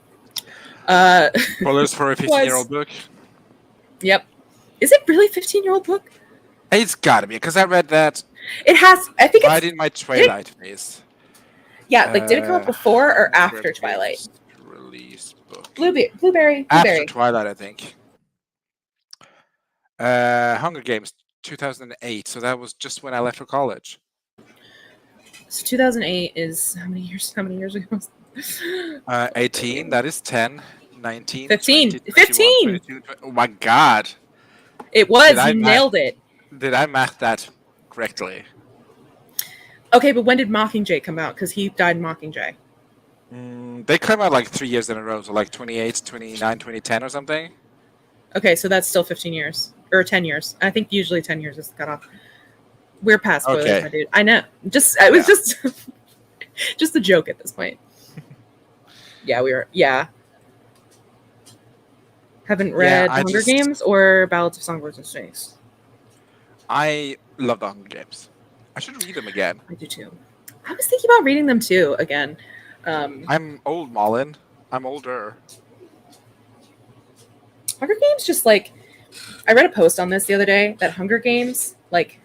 B: Spoilers for a 15-year-old book.
A: Yep. Is it really a 15-year-old book?
B: It's gotta be, because I read that.
A: It has. I think
B: right in my Twilight phase.
A: Yeah, like did it come up before or after Twilight?
B: Release book.
A: Blueberry.
B: After Twilight, I think. Hunger Games, 2008. So that was just when I left for college.
A: So 2008 is how many years? How many years ago?
B: 18. That is 10. 19.
A: 15.
B: 20,
A: 15.
B: 22, 20. Oh my God.
A: It was. You nailed it.
B: Did I math that correctly?
A: Okay, but when did Mockingjay come out? Because he died in Mockingjay.
B: They come out like 3 years in a row, so like 28, 29, 2010 or something.
A: Okay, so that's still 15 years. Or 10 years. I think usually 10 years is the cutoff. We're past spoilers, my dude. I know. It was just a joke at this point. Yeah. Haven't read Hunger Games or Ballads of Songbirds and Snakes.
B: I love the Hunger Games. I should read them again.
A: I do too. I was thinking about reading them too again.
B: I'm old, Malin. I'm older.
A: Hunger Games, just like, I read a post on this the other day that Hunger Games like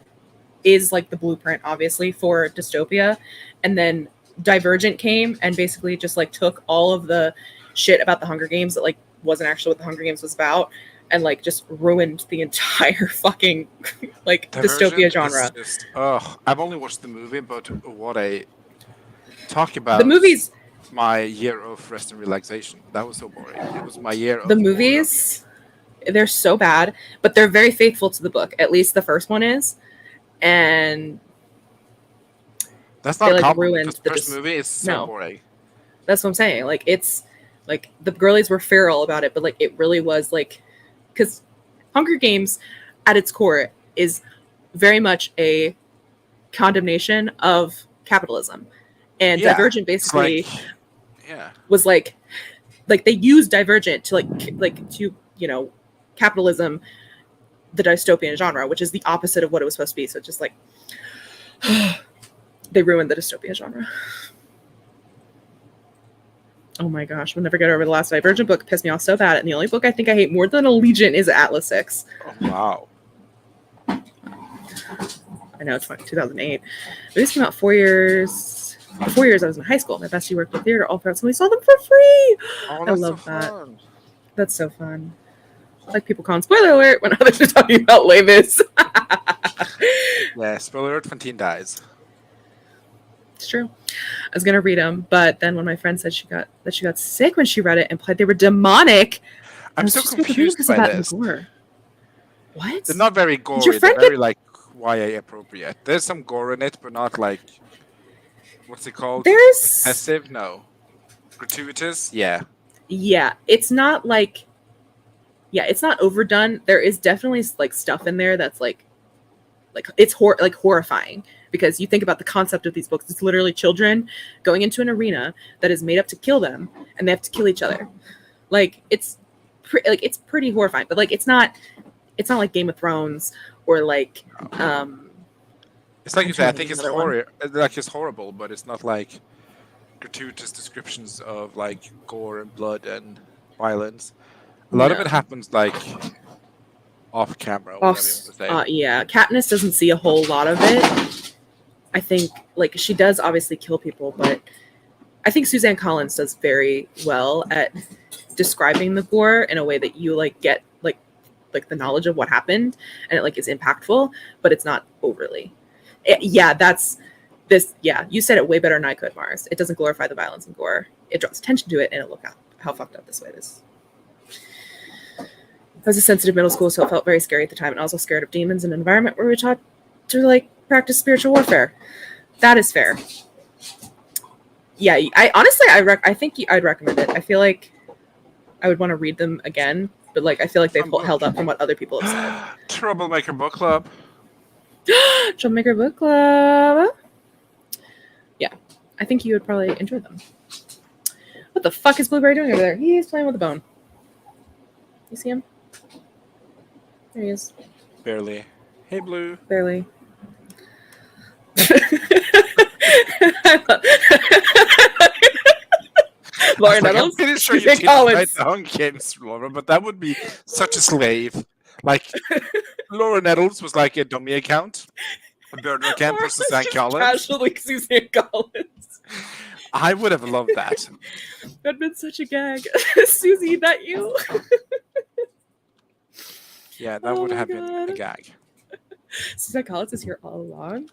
A: is like the blueprint, obviously, for dystopia, and then Divergent came and basically just like took all of the shit about the Hunger Games that like wasn't actually what the Hunger Games was about, and like just ruined the entire fucking like dystopia
B: Divergent is
A: genre.
B: just I've only watched the movie, but what a talk
A: The
B: about
A: movies,
B: my year of rest and relaxation. That was so boring. It was my year
A: the
B: of boredom.
A: movies, they're so bad, but they're very faithful to the book. At least the first one is, and
B: That's
A: they
B: not a
A: like
B: compliment because
A: ruined
B: the
A: the
B: first movie is so
A: no.
B: boring.
A: That's what I'm saying. Like it's like the girlies were feral about it, but like it really was like because Hunger Games at its core is very much a condemnation of capitalism. And
B: Yeah,
A: Divergent
B: it's like
A: basically
B: yeah,
A: was like they used Divergent to like to, you know, capitalism, the dystopian genre, which is the opposite of what it was supposed to be. So it's just like they ruined the dystopian genre. Oh my gosh, we'll never get over the last Divergent book. It pissed me off so bad. And the only book I think I hate more than Allegiant is Atlas 6.
B: oh wow.
A: I know, it's 2008. Movies came out 4 years. For 4 years I was in high school. My bestie worked in theater all throughout, so we saw them for free.
B: Oh,
A: I
B: that's
A: love
B: so
A: that.
B: fun.
A: That's so fun. Like people calling spoiler alert when others are talking about Les Mis.
B: Yeah, spoiler alert, Fantine dies.
A: It's true. I was gonna read them, but then when my friend said she got sick when she read it and implied they were demonic, I
B: I'm
A: was
B: so
A: just reading
B: confused
A: because
B: by
A: of that and
B: this.
A: gore. What?
B: They're not very
A: Did your
B: gory. They're
A: friend
B: very
A: get?
B: like YA appropriate. There's some gore in it, but not like what's it called?
A: There's
B: Excessive? No. Gratuitous? Yeah.
A: yeah. It's not like yeah. It's not overdone. There is definitely like stuff in there that's like it's like horrifying because you think about the concept of these books. It's literally children going into an arena that is made up to kill them, and they have to kill each other. Like it's it's pretty horrifying, but like it's not like Game of Thrones or like
B: It's like
A: I'm
B: you say,
A: trying
B: I
A: to
B: think
A: think of
B: it's
A: another one.
B: horror like it's horrible, but it's not like gratuitous descriptions of like gore and blood and violence. A lot of it
A: No.
B: happens like off camera,
A: Off,
B: whatever you want to say.
A: yeah. Katniss doesn't see a whole lot of it. I think like she does obviously kill people, but I think Suzanne Collins does very well at describing the gore in a way that you like get like the knowledge of what happened, and it like is impactful, but it's not overly. Yeah, that's this. Yeah, you said it way better than I could, Mars. It doesn't glorify the violence and gore. It draws attention to it, and it look how fucked up this way it is. I was a sensitive middle school, so it felt very scary at the time, and also scared of demons in an environment where we were taught to like practice spiritual warfare. That is fair. Yeah, I honestly, I think I'd recommend it. I feel like I would want to read them again, but like I feel like they've held up from what other people have said.
B: Troublemaker Book Club.
A: Troublemaker Book Club. Yeah, I think you would probably enjoy them. What the fuck is Blueberry doing over there? He's playing with a bone. You see him? There he is.
B: Barely. Hey, Blue.
A: Barely. Laura Nettles.
B: I'm pretty sure you did write the Hunger Games, Laura, but that would be such a slave. Like, Laura Nettles was like a dummy account. A burner account for Suzanne Collins.
A: Casually Suzanne Collins.
B: I would have loved that.
A: That'd been such a gag. Susie, that you?
B: Yeah, that would have been a gag.
A: Susan Collins is here all along.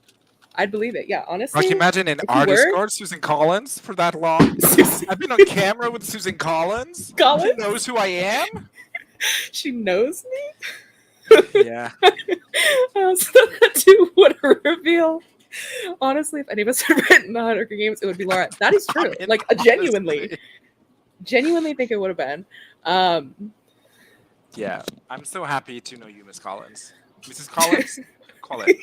A: I'd believe it. Yeah, honestly.
B: Like, imagine an artist card, Susan Collins, for that long. I've been on camera with Susan Collins. She knows who I am.
A: She knows me.
B: Yeah.
A: What a reveal. Honestly, if any of us had written the Hunger Games, it would be Laura. That is true. I mean, like, genuinely think it would have been.
B: Yeah, I'm so happy to know you, Miss Collins. Mrs. Collins? Call it.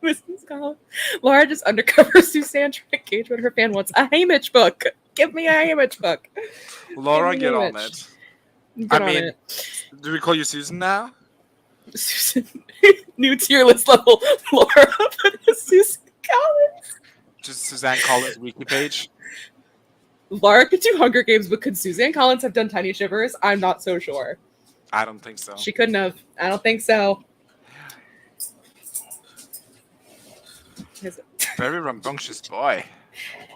A: Mrs. Collins. Laura just undercover Suzanne trying to gauge what her fan wants. A Haymitch book. Give me a Haymitch book.
B: Laura, get on it.
A: Get on it.
B: Do we call you Susan now?
A: Susan. New tier list level Laura, but Susan Collins.
B: Just Suzanne Collins wiki page.
A: Laura could do Hunger Games, but could Suzanne Collins have done Tiny Shivers? I'm not so sure.
B: I don't think so.
A: She couldn't have. I don't think so.
B: Very rambunctious boy.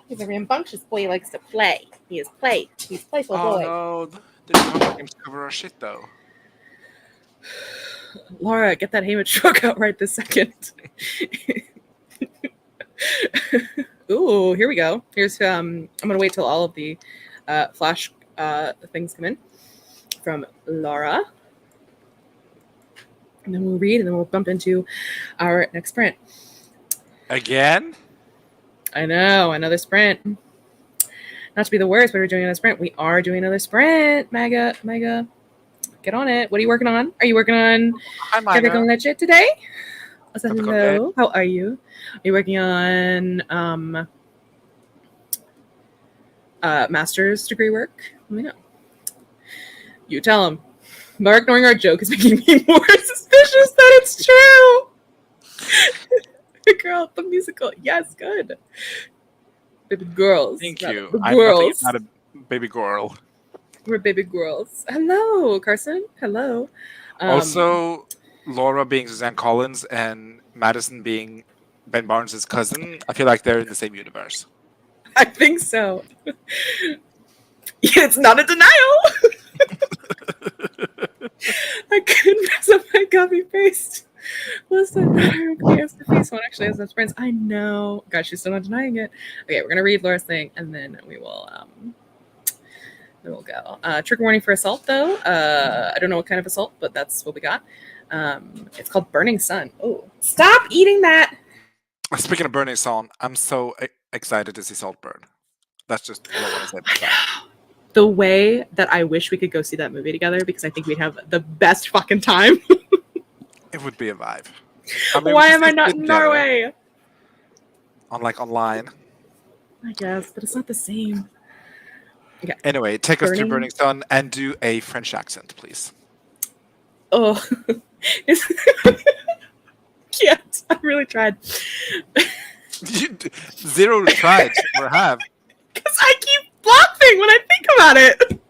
A: He's a rambunctious boy. He likes to play. He is play. He's playful boy.
B: Oh no, the Hunger Games cover our shit though.
A: Laura, get that Hamish truck out right this second. Ooh, here we go. Here's I'm gonna wait till all of the flash things come in from Laura. And then we'll read and then we'll bump into our next sprint.
B: Again?
A: I know, another sprint. Not to be the worst, but we're doing another sprint. We are doing another sprint. Mega. Get on it. What are you working on? Are you working on
B: Hi,
A: Café con
B: Mina.
A: Leche today? I said
B: Café con
A: hello. How are you? Are you working on master's degree work? Let me know. You tell him. By ignoring our joke is making me more suspicious that it's true. Girl, the musical. Yes, good. Baby girls.
B: Thank
A: rather.
B: you.
A: The
B: I'm nothing if
A: girls.
B: not a baby girl.
A: We're baby girls. Hello, Carson. Hello.
B: Also, Laura being Suzanne Collins and Madison being Ben Barnes' cousin, I feel like they're in the same universe.
A: I think so. It's not a denial. I couldn't mess up my copy paste. Listen, face to face one actually has those friends. I know. God, she's still not denying it. Okay, we're gonna read Laura's thing and then we will go. Trigger warning for assault though. I don't know what kind of assault, but that's what we got. It's called Burning Sun. Oh, stop eating that.
B: Speaking of burning Sun, I'm so excited to see Saltburn. That's just what I want to say about that.
A: The way that I wish we could go see that movie together because I think we'd have the best fucking time.
B: It would be a vibe. I mean,
A: Why am I not in Norway?
B: Online.
A: I guess, but it's not the same. Okay.
B: Anyway, take us to Burning Sun and do a French accent, please.
A: Oh. Can't. I really tried.
B: Zero tried or have.
A: Because I keep laughing when I think about it.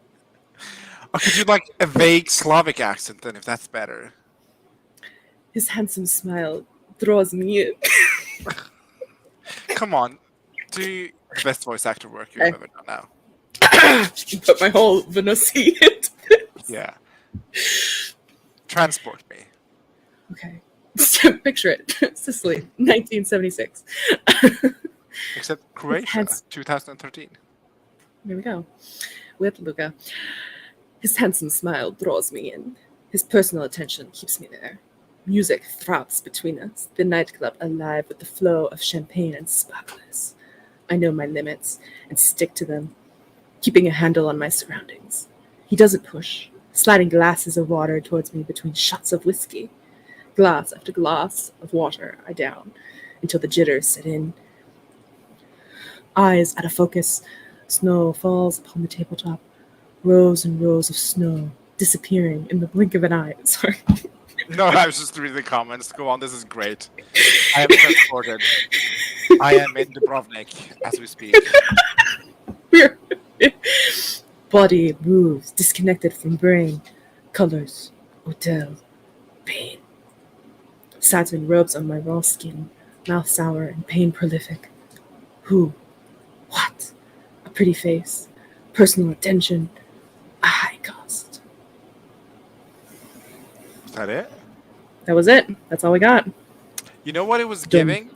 B: Or could you like a vague Slavic accent then, if that's better?
A: His handsome smile draws me in.
B: Come on. Do the best voice actor work you've ever done now.
A: Put my whole Venusi into this.
B: Yeah. Transport me.
A: Okay. Picture it. Sicily, 1976.
B: Except Croatia, 2013.
A: Here we go. With Luca. His handsome smile draws me in. His personal attention keeps me there. Music throbs between us, the nightclub alive with the flow of champagne and sparklers. I know my limits and stick to them, keeping a handle on my surroundings. He doesn't push, sliding glasses of water towards me between shots of whiskey. Glass after glass of water I down until the jitters set in. Eyes out of focus, snow falls upon the tabletop. Rows and rows of snow disappearing in the blink of an eye. Sorry.
B: No, I was just reading the comments. Go on, this is great. I am transported. I am in Dubrovnik as we speak.
A: Body moves, disconnected from brain. Colors, hotel, pain. Satin rubs on my raw skin, mouth sour and pain prolific. Who? What? A pretty face, personal attention, a high cost.
B: Is that it?
A: That was it. That's all we got.
B: You know what it was giving?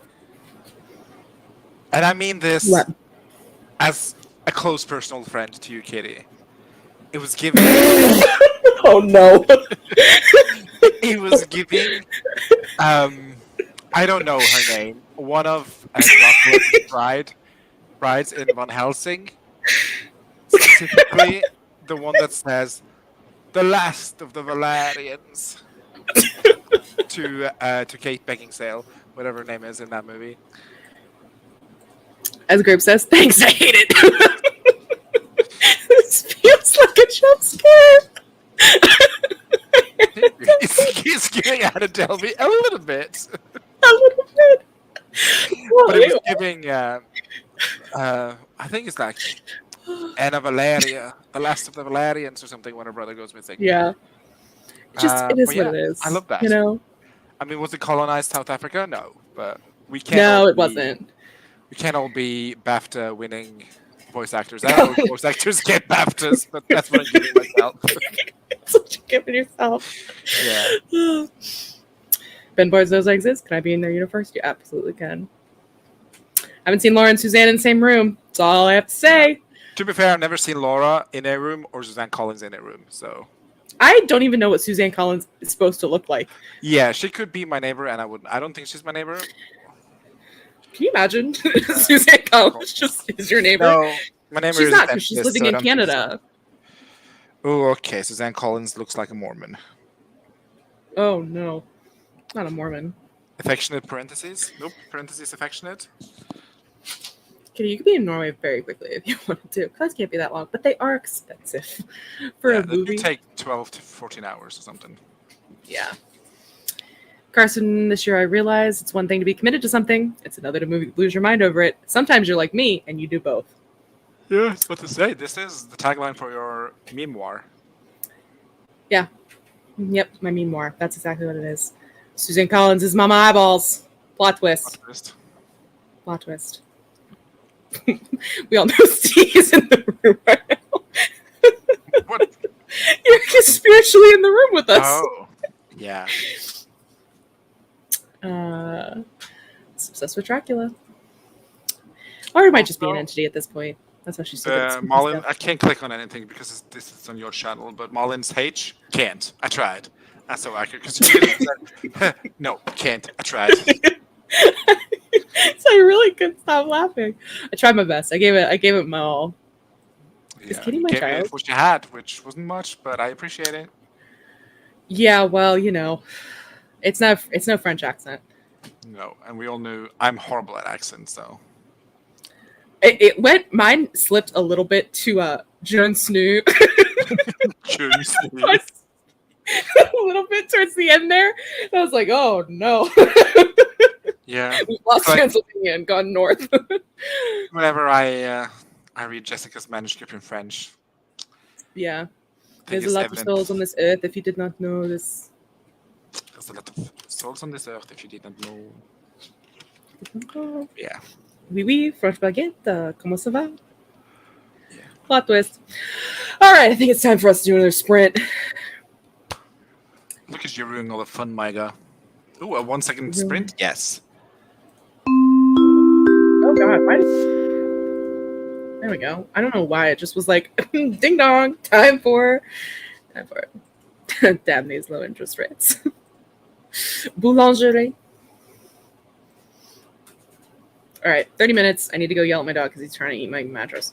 B: And I mean this as a close personal friend to you, Kitty. It was giving...
A: Oh no.
B: It was giving... I don't know her name. One of Dracula's brides in Van Helsing. Specifically, the one that says, "The last of the Valerians." to Kate Beckinsale, whatever her name is in that movie.
A: As Grape says, thanks, I hate it. This feels like a jump scare.
B: He's giving Anna Delvey a little bit.
A: A little bit.
B: But it was giving, I think it's like Anna Valeria, the last of the Valerians or something when her brother goes missing.
A: Yeah. It is what it is.
B: I love that.
A: You know?
B: I mean, was it colonized South Africa? No. But we can't.
A: No, it wasn't.
B: We can't all be BAFTA winning voice actors. I don't know if voice actors get BAFTAs, but that's what I'm giving myself.
A: Such a skipping yourself.
B: Yeah.
A: Ben Boys Those Exits. Can I be in their universe? You absolutely can. I haven't seen Laura and Suzanne in the same room. That's all I have to say.
B: To be fair, I've never seen Laura in a room or Suzanne Collins in a room. So
A: I don't even know what Suzanne Collins is supposed to look like.
B: yeah, she could be my neighbor, and I don't think she's my neighbor.
A: Can you imagine Suzanne Collins just is your neighbor?
B: No, my neighbor
A: She's
B: is a
A: not because she's
B: dentist,
A: living
B: so I
A: in
B: don't think so.
A: Canada.
B: Oh, okay. Suzanne Collins looks like a Mormon.
A: Oh no, not a Mormon.
B: Affectionate parentheses? Nope. Parentheses affectionate.
A: Okay, you could be in Norway very quickly if you wanted to. Flights can't be that long, but they are expensive for
B: Yeah,
A: a
B: that could
A: movie.
B: take 12 to 14 hours or something.
A: Yeah. Carson, this year I realized it's one thing to be committed to something, it's another to lose your mind over it. Sometimes you're like me and you do both.
B: Yeah, it's what to say. This is the tagline for your memoir.
A: Yeah. Yep, my memoir. That's exactly what it is. Suzanne Collins is Mama Eyeballs. Plot twist. Plot twist. We all know Steve is in the room right now.
B: What?
A: You're spiritually in the room with us.
B: Oh, yeah.
A: It's obsessed with Dracula. Or it might just be an entity at this point. That's how she's so good at spooky
B: Marlin,
A: stuff.
B: I can't click on anything because this is on your channel, but Marlin's H can't. I tried. That's so accurate because you literally said, no, can't. I tried.
A: So I really couldn't stop laughing. I tried my best. I gave it my all. Is Kitty my
B: you gave
A: child?
B: it what you had, which wasn't much, but I appreciate it.
A: Yeah, well, it's no French accent.
B: No, and we all knew I'm horrible at accents, so.
A: It went. Mine slipped a little bit to Joan Snoot. A little bit towards the end there. I was like, oh no.
B: Yeah.
A: We've lost Transylvania and gone north.
B: Whenever I read Jessica's manuscript in French.
A: Yeah. There's a lot of souls on this earth if you did not know this.
B: There's a lot of souls on this earth if you didn't know. Yeah.
A: Oui, French baguette. Comment ça va?
B: Yeah.
A: Plot twist. All right, I think it's time for us to do another sprint.
B: Look at you ruining all the fun, Maiga. Ooh, a 1 second sprint? Yes.
A: Oh god, why? There we go. I don't know why it just was like, ding dong, time for it. Damn these low interest rates. Boulangerie. All right, 30 minutes. I need to go yell at my dog because he's trying to eat my mattress.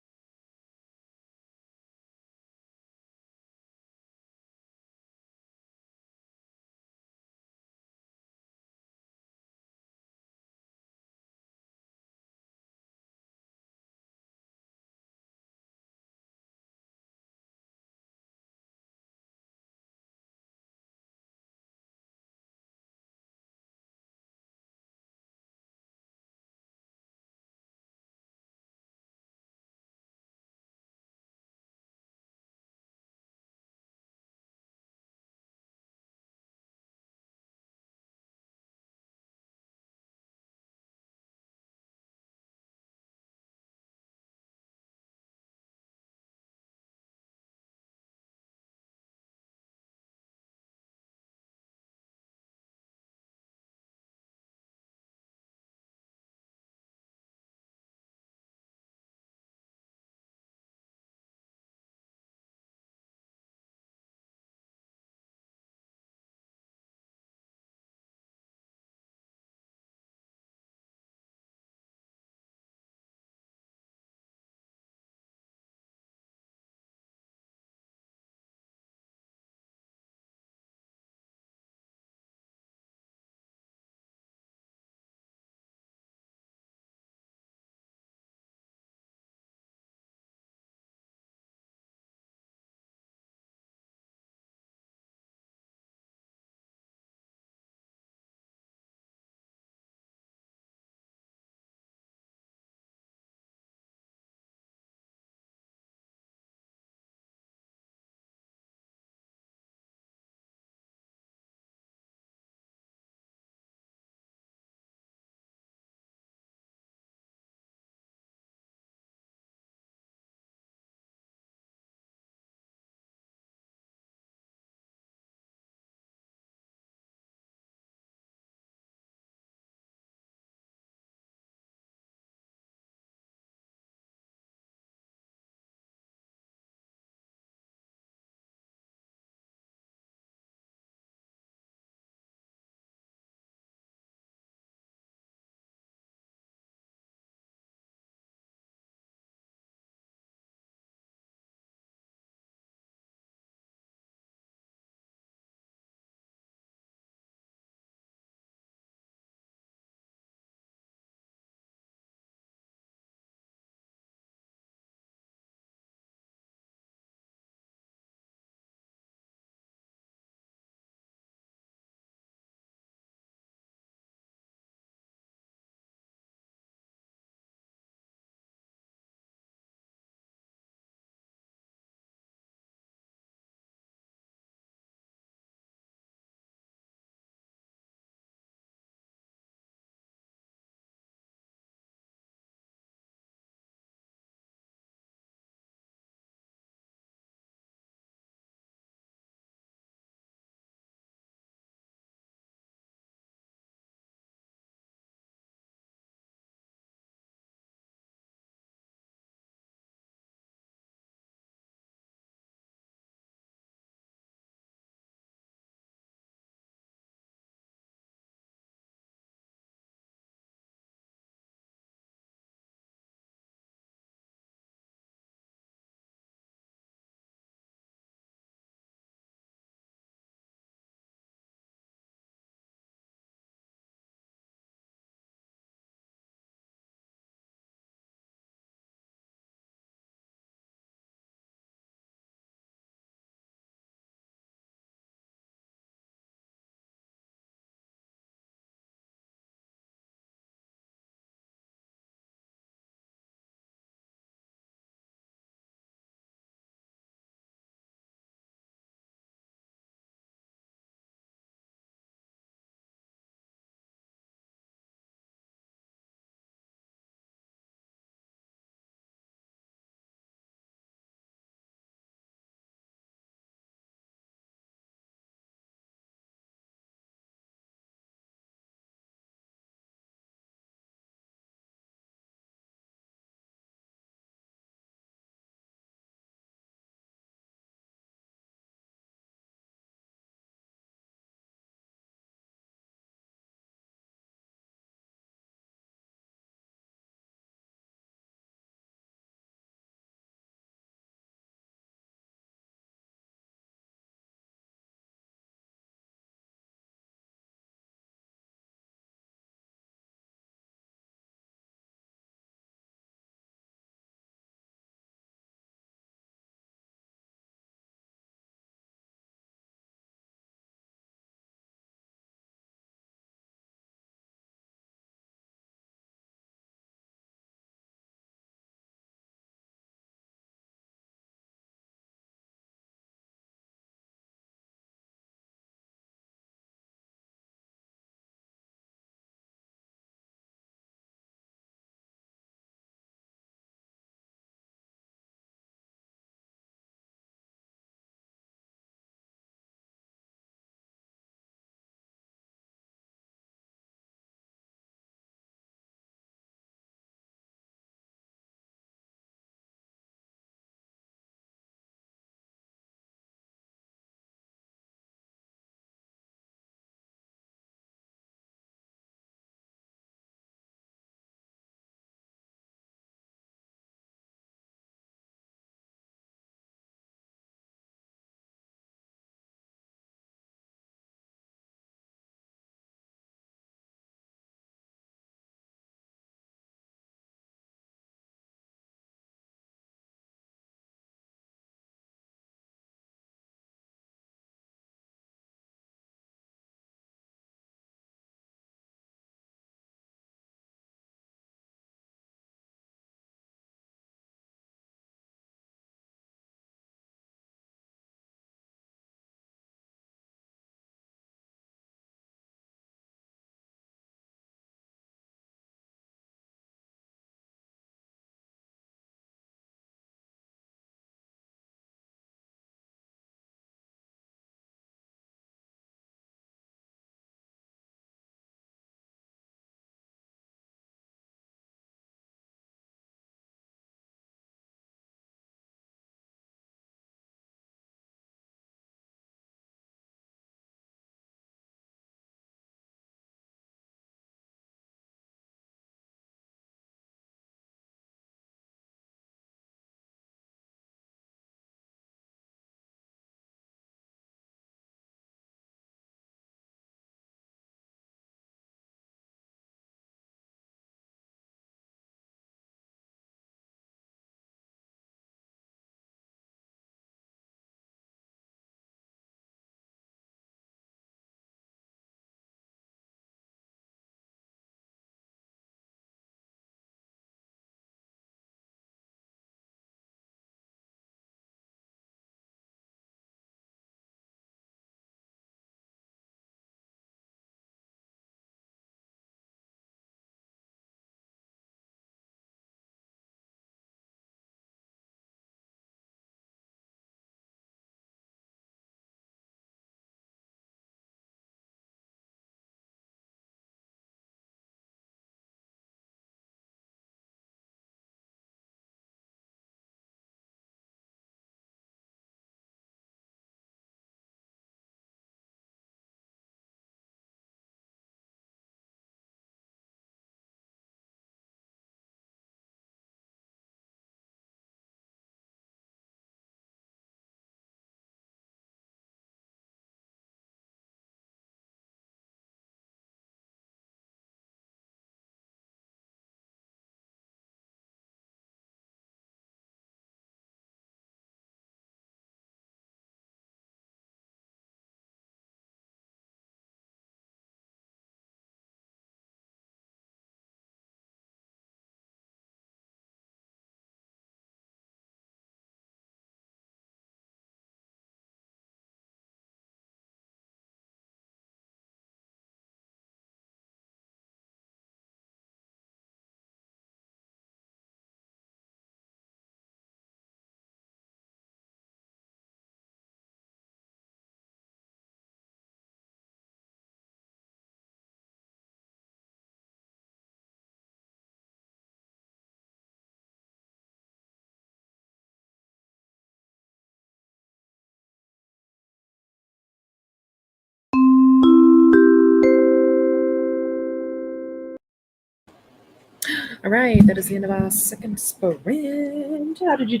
A: All right, that is the end of our second sprint. How did you?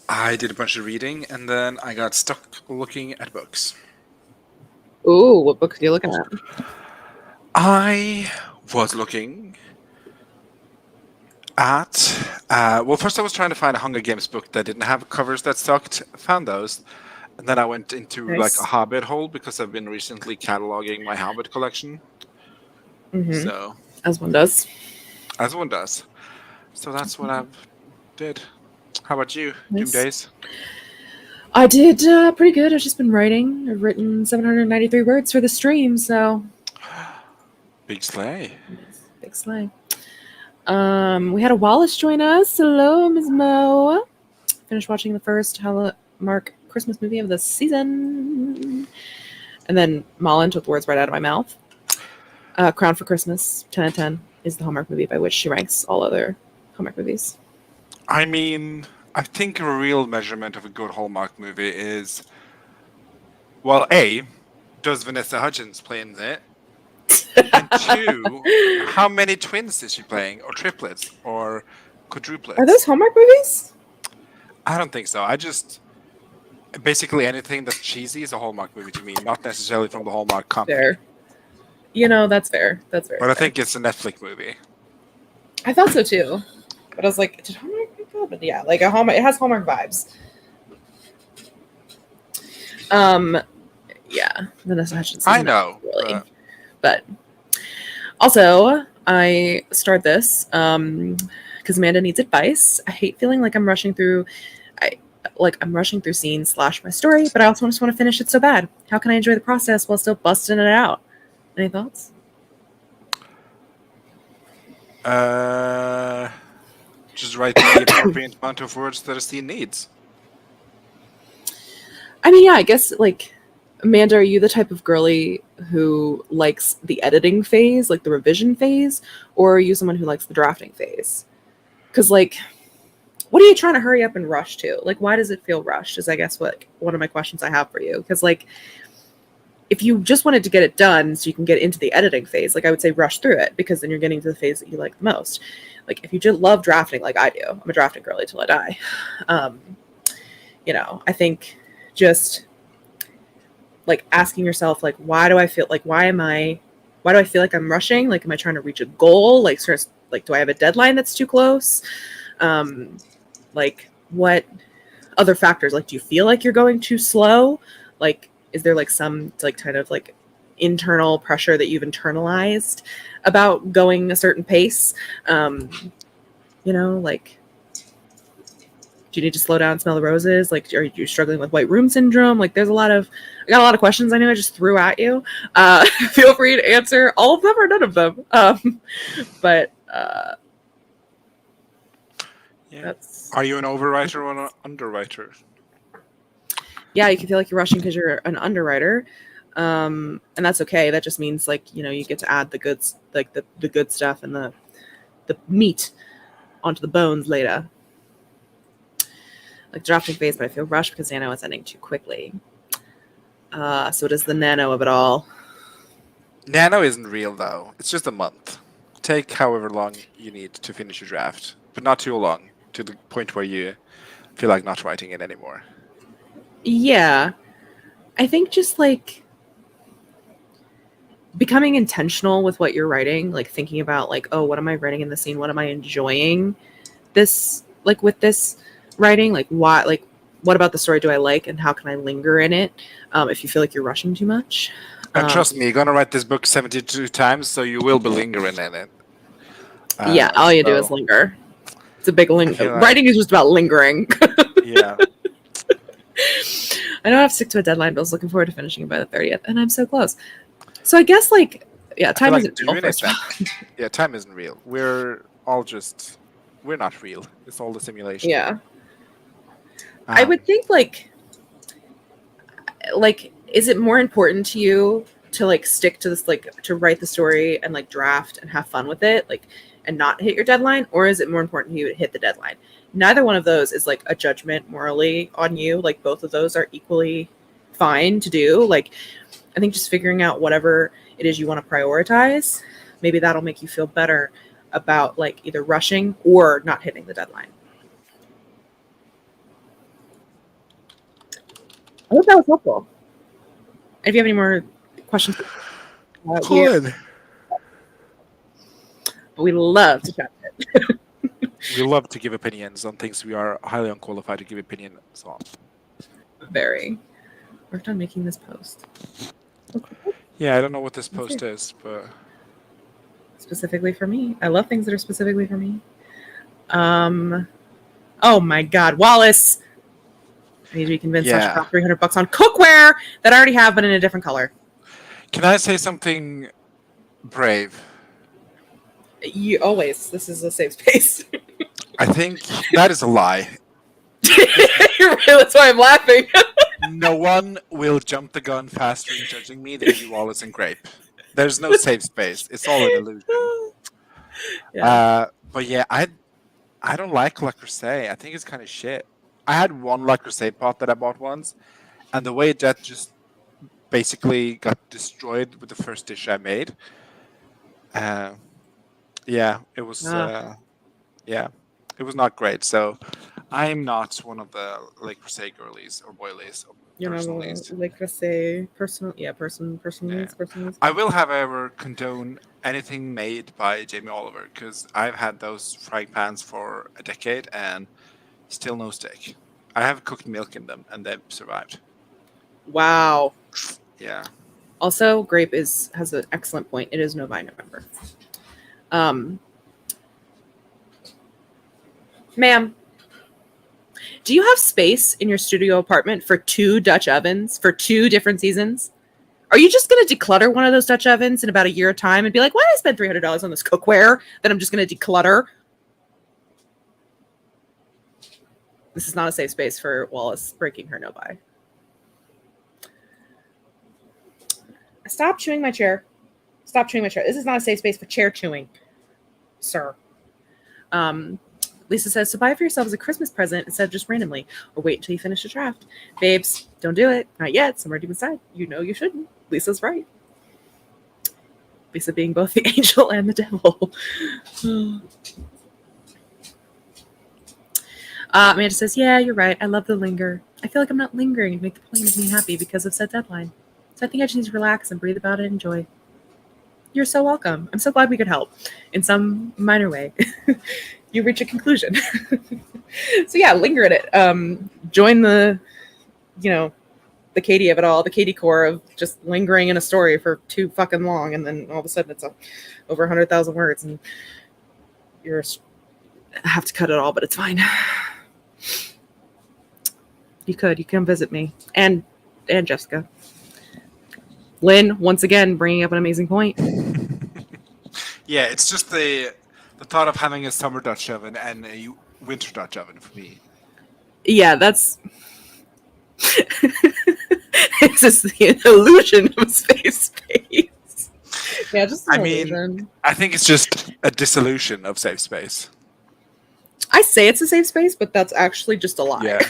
B: I did a bunch of reading and then I got stuck looking at books.
A: Ooh, what book are you looking at?
B: I was looking at well, first I was trying to find a Hunger Games book that didn't have covers that sucked. Found those, and then I went into like a
A: Nice.
B: Hobbit hole because I've been recently cataloging my Hobbit collection.
A: Mm-hmm.
B: So
A: As one does.
B: as one does. So that's what I've did. How about you, Doom
A: Nice.
B: Days?
A: I did pretty good. I've just been writing. I've written 793 words for the stream, so
B: Big sleigh.
A: big slay. We had a Wallace join us. Hello, Ms. Mo. Finished watching the first Hallmark Christmas movie of the season. And then Malin took the words right out of my mouth. Crown for Christmas, 10 out of 10, is the Hallmark movie by which she ranks all other Hallmark movies.
B: I mean, I think a real measurement of a good Hallmark movie is, well, A, does Vanessa Hudgens play in it? And two, how many twins is she playing? Or triplets? Or quadruplets?
A: Are those Hallmark movies?
B: I don't think so. I just... Basically anything that's cheesy is a Hallmark movie to me, not necessarily from the Hallmark company.
A: Fair. You know, that's fair. That's fair.
B: But I think it's a Netflix movie.
A: I thought so too. But I was like, did Hallmark make that? But yeah, like a Hallmark, it has Hallmark vibes. Yeah, Vanessa Hudgens.
B: I know.
A: Really. But also, I start this because Amanda needs advice. I hate feeling like I'm rushing through. I'm rushing through scenes / my story, but I also just want to finish it so bad. How can I enjoy the process while still busting it out? Any thoughts?
B: Just write the appropriate amount of words that a scene needs.
A: I mean, yeah, I guess, like, Amanda, are you the type of girly who likes the editing phase, like the revision phase, or are you someone who likes the drafting phase? Because, like, what are you trying to hurry up and rush to? Like, why does it feel rushed is, I guess, what one of my questions I have for you. Because, like, if you just wanted to get it done so you can get into the editing phase, like, I would say rush through it, because then you're getting to the phase that you like the most. Like, if you just love drafting like I do, I'm a drafting girly till I die. I think just like asking yourself, like, why do I feel like I'm rushing? Like, am I trying to reach a goal? Like, sort of, like, do I have a deadline that's too close? Like, what other factors? Like, do you feel like you're going too slow? Like, is there like some like kind of like internal pressure that you've internalized about going a certain pace? Like, do you need to slow down and smell the roses? Like, are you struggling with white room syndrome? Like, I got a lot of questions I know I just threw at you. Feel free to answer all of them or none of them.
B: Are you an overwriter or an underwriter?
A: Yeah, you can feel like you're rushing because you're an underwriter. And that's okay. That just means, like, you get to add the goods, like the good stuff and the meat onto the bones later. Like drafting phase, but I feel rushed because Nano is ending too quickly. So it is the nano of it all.
B: Nano isn't real, though. It's just a month. Take however long you need to finish your draft, but not too long, to the point where you feel like not writing it anymore.
A: Yeah. I think just, like, becoming intentional with what you're writing, like thinking about, like, oh, what am I writing in the scene? What am I enjoying this, like, with this writing? Like, why, like, what about the story do I like, and how can I linger in it if you feel like you're rushing too much?
B: And trust me, you're going to write this book 72 times, so you will be lingering in it.
A: Yeah, all you do is linger. It's a big writing is just about lingering.
B: Yeah.
A: I don't have to stick to a deadline, but I was looking forward to finishing it by the 30th, and I'm so close. So I guess, like, yeah, time isn't real.
B: Yeah, time isn't real. We're not real. It's all the simulation.
A: Yeah. I would think, like, is it more important to you to, like, stick to this, like, to write the story and, like, draft and have fun with it, like, and not hit your deadline? Or is it more important to you to hit the deadline? Neither one of those is, like, a judgment morally on you. Like, both of those are equally fine to do. Like, I think just figuring out whatever it is you want to prioritize, maybe that'll make you feel better about like either rushing or not hitting the deadline. I hope that was helpful. If you have any more questions,
B: Good.
A: we love to chat.
B: We love to give opinions on things we are highly unqualified to give opinions on.
A: Very. Worked on making this post.
B: Yeah, I don't know what this post is, but
A: specifically for me. I love things that are specifically for me. Oh my God, Wallace! I need to be convinced not to drop $300 on cookware that I already have, but in a different color.
B: Can I say something brave?
A: You always. This is a safe space.
B: I think that is a lie.
A: That's why I'm laughing.
B: No one will jump the gun faster in judging me than you, Wallace and Grape. There's no safe space. It's all an illusion.
A: Yeah.
B: But yeah, I don't like Le Creuset. I think it's kind of shit. I had one Le Creuset pot that I bought once, and the way that just basically got destroyed with the first dish I made. Yeah, it was. Yeah, it was not great. So I'm not one of the Le Creuset girlies or boilies.
A: You're not a Le Creuset personal. Yeah, personalities.
B: I will, however, condone anything made by Jamie Oliver because I've had those frying pans for a decade and still no steak. I have cooked milk in them and they've survived.
A: Wow.
B: Yeah.
A: Also, Grape has an excellent point. It is November. Ma'am, do you have space in your studio apartment for 2 Dutch ovens for 2 different seasons? Are you just going to declutter one of those Dutch ovens in about a year of time and be like, why did I spend $300 on this cookware that I'm just going to declutter? This is not a safe space for Wallace breaking her no-buy. Stop chewing my chair. Stop chewing my chair. This is not a safe space for chair chewing, sir. Lisa says, so buy it for yourself as a Christmas present instead of just randomly, or wait until you finish the draft. Babes, don't do it. Not yet. Somewhere deep inside, you know you shouldn't. Lisa's right. Lisa being both the angel and the devil. Amanda says, yeah, you're right. I love the linger. I feel like I'm not lingering to make the point of being happy because of said deadline. So I think I just need to relax and breathe about it and enjoy. You're so welcome. I'm so glad we could help in some minor way. You reach a conclusion. So yeah, linger in it. Join the, the Katie of it all, the Katie core of just lingering in a story for too fucking long, and then all of a sudden it's over 100,000 words, and you have to cut it all, but it's fine. You come visit me and Jessica. Lynn, once again, bringing up an amazing point.
B: Yeah, it's just the thought of having a summer Dutch oven and a winter Dutch oven for me.
A: Yeah, that's... It's just the illusion of space. Yeah, just an illusion.
B: I think it's just a dissolution of safe space.
A: I say it's a safe space, but that's actually just a lie.
B: Yeah.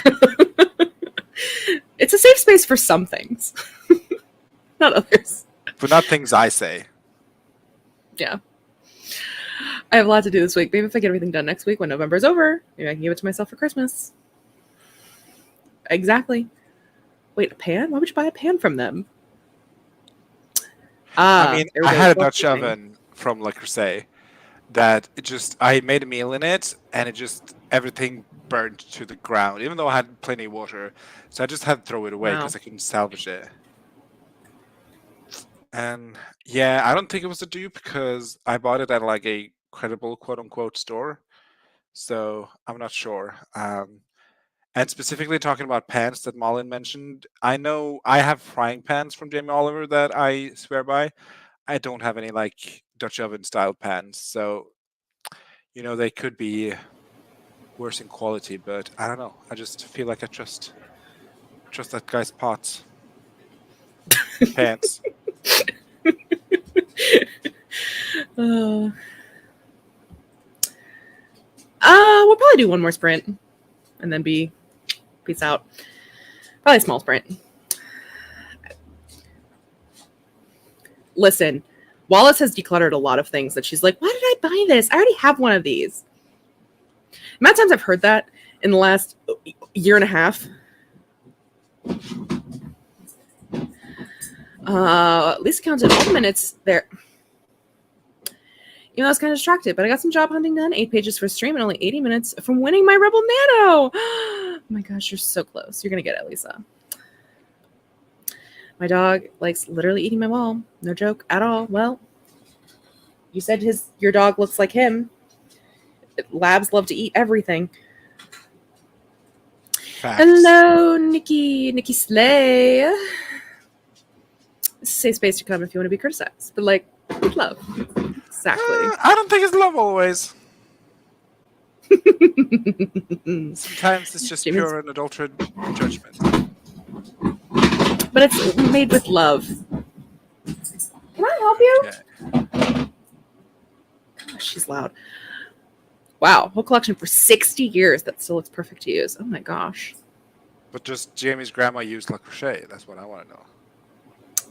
A: It's a safe space for some things. Not others.
B: But not things I say.
A: Yeah. I have a lot to do this week. Maybe if I get everything done next week when November's over, maybe I can give it to myself for Christmas. Exactly. Wait, a pan? Why would you buy a pan from them?
B: I had a Dutch oven from Le Creuset that I made a meal in it and everything burned to the ground, even though I had plenty of water. So I just had to throw it away because I couldn't salvage it. And yeah, I don't think it was a dupe because I bought it at like a credible quote unquote store. So I'm not sure. And specifically talking about pans that Malin mentioned, I know I have frying pans from Jamie Oliver that I swear by. I don't have any like Dutch oven style pans. So, they could be worse in quality, but I don't know. I just feel like I trust that guy's pots. Pants.
A: We'll probably do one more sprint and then peace out. Probably a small sprint. Listen, Wallace has decluttered a lot of things that she's like, why did I buy this? I already have one of these. The amount of times I've heard that in the last year and a half. At least counted all the minutes there. You know, I was kind of distracted, but I got some job hunting done. 8 pages for a stream and only 80 minutes from winning my Rebel Nano. Oh my gosh, you're so close. You're going to get it, Lisa. My dog likes literally eating my wall. No joke at all. Well, you said your dog looks like him. Labs love to eat everything.
B: Facts.
A: Hello, Nikki Slay. This is a safe space to come if you want to be criticized, but like with love. Exactly.
B: I don't think it's love always. Sometimes it's just pure and adulterated judgment.
A: But it's made with love. Can I help you?
B: Okay.
A: Gosh, she's loud. Wow, whole collection for 60 years. That still looks perfect to use. Oh my gosh.
B: But just Jamie's grandma used Le Crochet. That's what I want to know.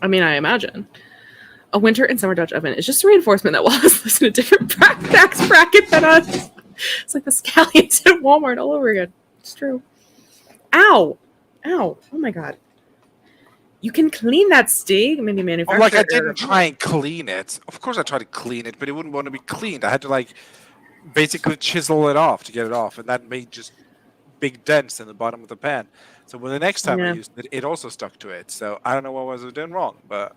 A: I mean, I imagine. A winter and summer Dutch oven is just a reinforcement that Wallace lives in a different tax bracket than us. It's like the scallions at Walmart all over again. It's true. Ow. Ow. Oh my god. You can clean that steak. Maybe manufacture.
B: Like I didn't try and clean it. Of course I tried to clean it, but it wouldn't want to be cleaned. I had to like basically chisel it off to get it off, and that made just big dents in the bottom of the pan. So when the next time I used it, it also stuck to it. So I don't know what was I doing wrong, but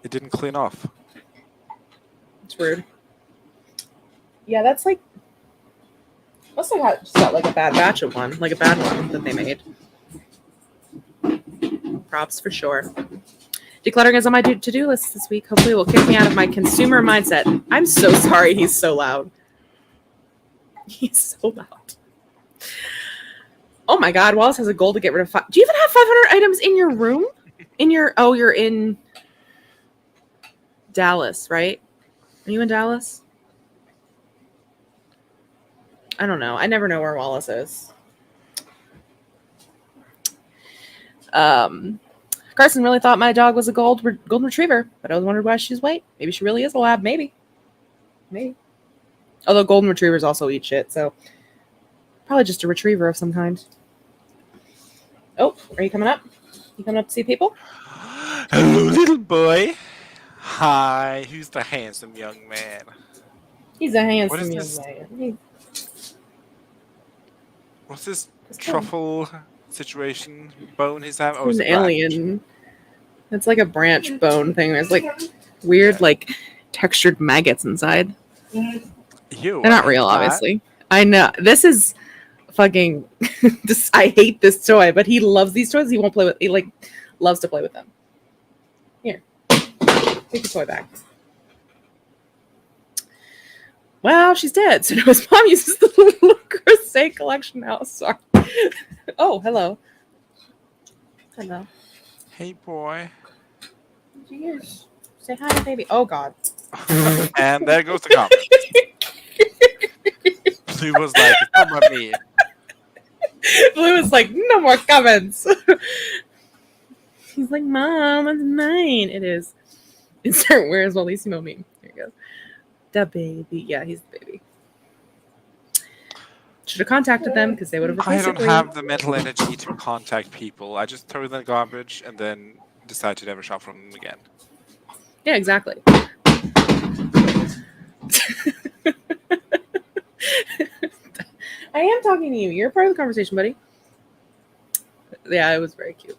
B: it didn't clean off.
A: It's weird. Yeah, that's like must have just got like a bad batch of one, like a bad one that they made. Props for sure. Decluttering is on my to-do list this week. Hopefully it will kick me out of my consumer mindset. I'm so sorry he's so loud. He's so loud. Oh my god, Wallace has a goal to get rid of Do you even have 500 items in your room? You're in Dallas, right? Are you in Dallas? I don't know. I never know where Wallace is. Carson really thought my dog was a golden retriever, but I was wondering why she's white. Maybe she really is a lab. Maybe. Although golden retrievers also eat shit, so probably just a retriever of some kind. Oh, are you coming up? You coming up to see people?
B: Hello, little boy. Hi. Who's the handsome young man?
A: He's a handsome young man.
B: What's this truffle situation bone he's having? Oh,
A: it's an alien. It's like a branch bone thing. There's like weird, like textured maggots inside. They're not real, obviously. I know. This is fucking. I hate this toy, but he loves these toys. He won't play with. He like loves to play with them. Here, take the toy back. Wow, she's dead. So now his mom uses the little crochet collection now. Sorry. Oh, hello. Hello.
B: Hey, boy.
A: Yes. Say hi, baby. Oh, God.
B: And there goes the comment. Blue was like, it's not about me.
A: Blue was like, no more comments. He's like, Mom, it's mine. It is. Insert where's Wallissimo meme. There you go. The baby. Yeah, he's the baby. Should have contacted them because they would have replaced
B: I don't have the mental energy to contact people. I just throw them in the garbage and then decide to never shop from them again.
A: Yeah, exactly. I am talking to you. You're part of the conversation, buddy. Yeah, it was very cute.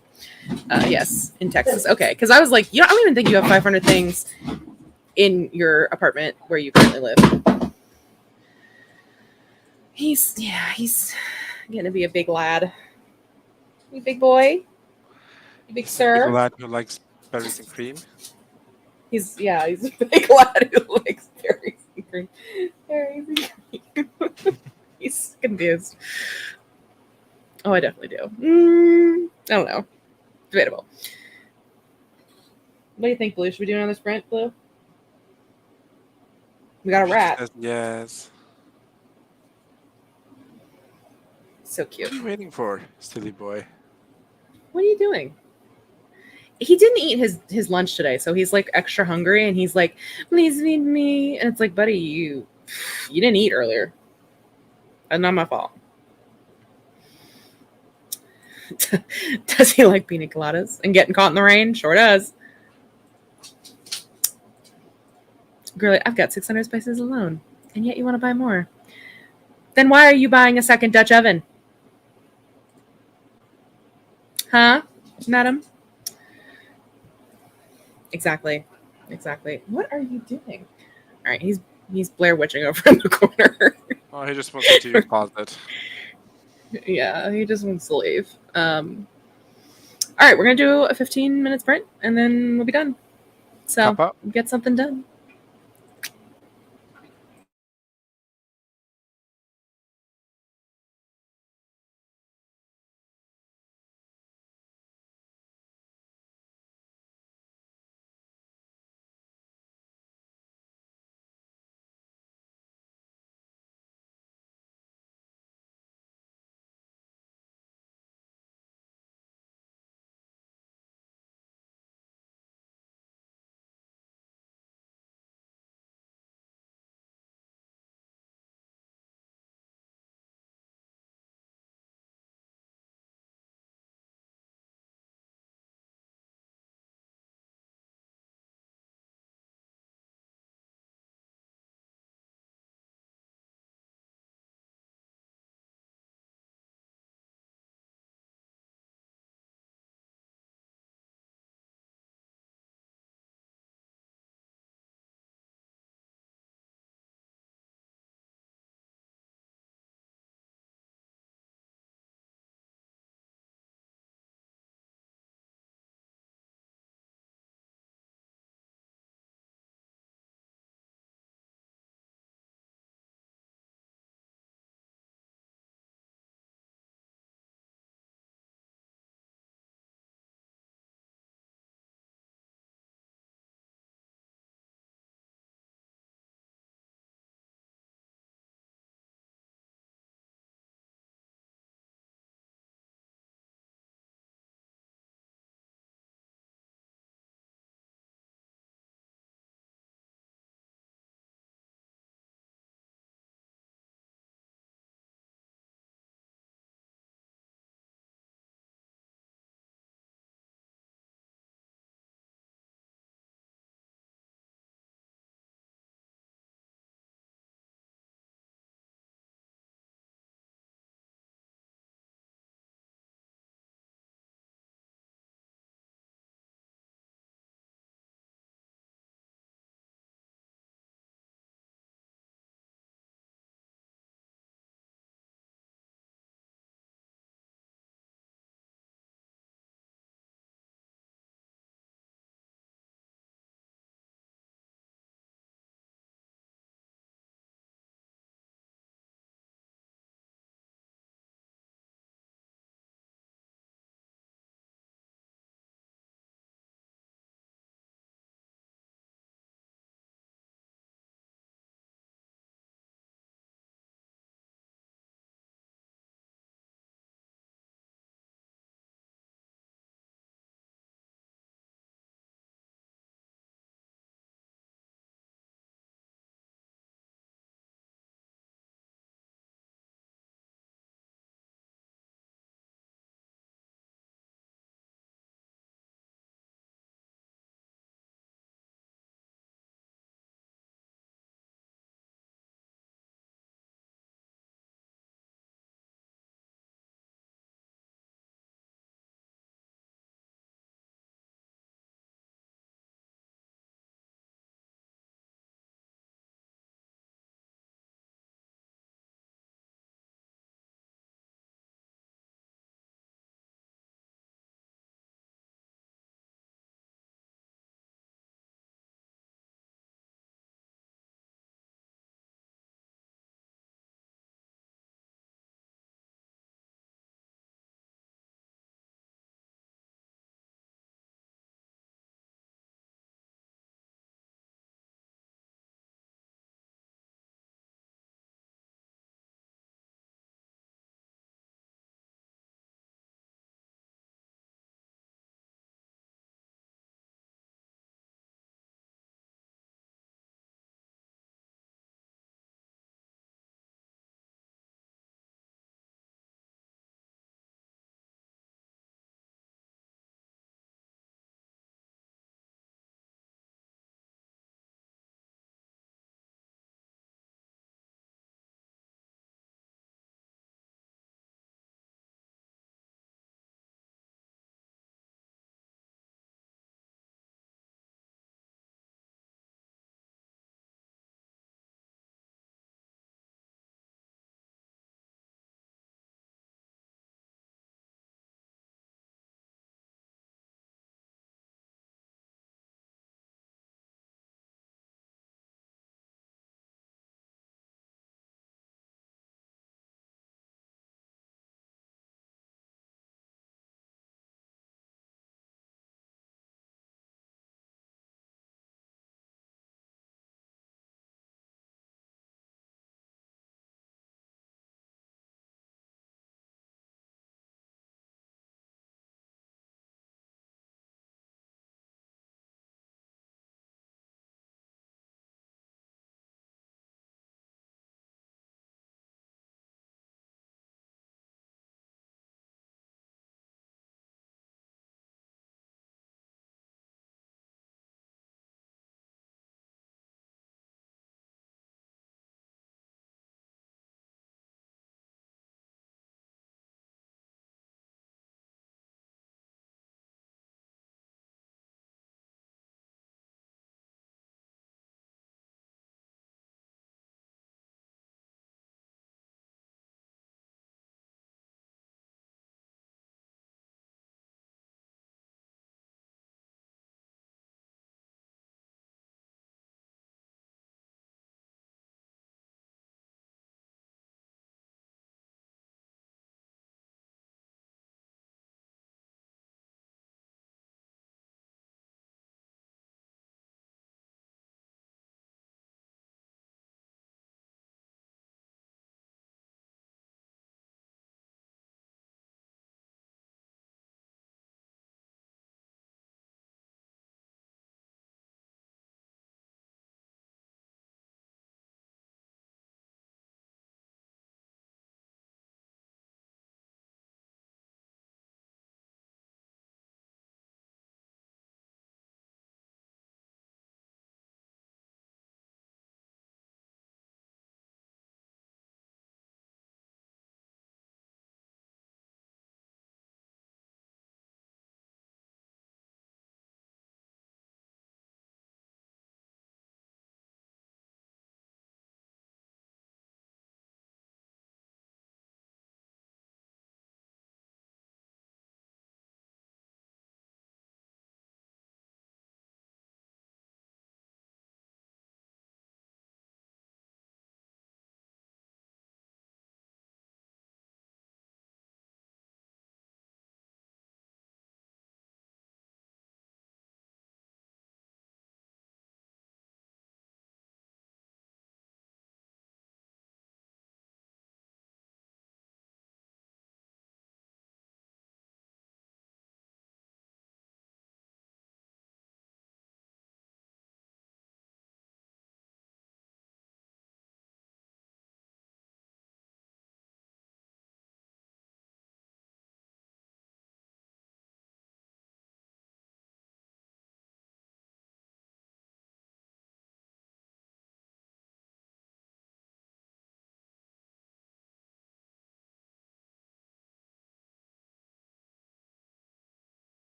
A: Yes, in Texas. Okay, because I was like, I don't even think you have 500 things in your apartment where you currently live. He's gonna be a big lad. You big boy. You big sir.
B: Big lad who likes berries and cream.
A: He's a big lad who likes berries and cream. Berries and cream. He's confused. Oh, I definitely do. I don't know. Debatable. What do you think, Blue? Should we do another sprint, Blue? We got a rat.
B: Yes.
A: So cute.
B: What are you waiting for, silly boy?
A: What are you doing? he didn't eat his lunch today, so he's like extra hungry, and he's like, "Please feed me." And it's like, buddy, you didn't eat earlier. That's not my fault. Does he like pina coladas and getting caught in the rain? Sure does. Girl, I've got 600 spices alone, and yet you want to buy more. Then why are you buying a second Dutch oven? Huh, madam? Exactly. Exactly. What are you doing? All right, he's Blair Witching over in the corner.
B: Oh, he just wants into your closet.
A: Yeah, he just wants to leave. All right, we're gonna do a 15-minute sprint, and then we'll be done. So
B: Papa.
A: get something done.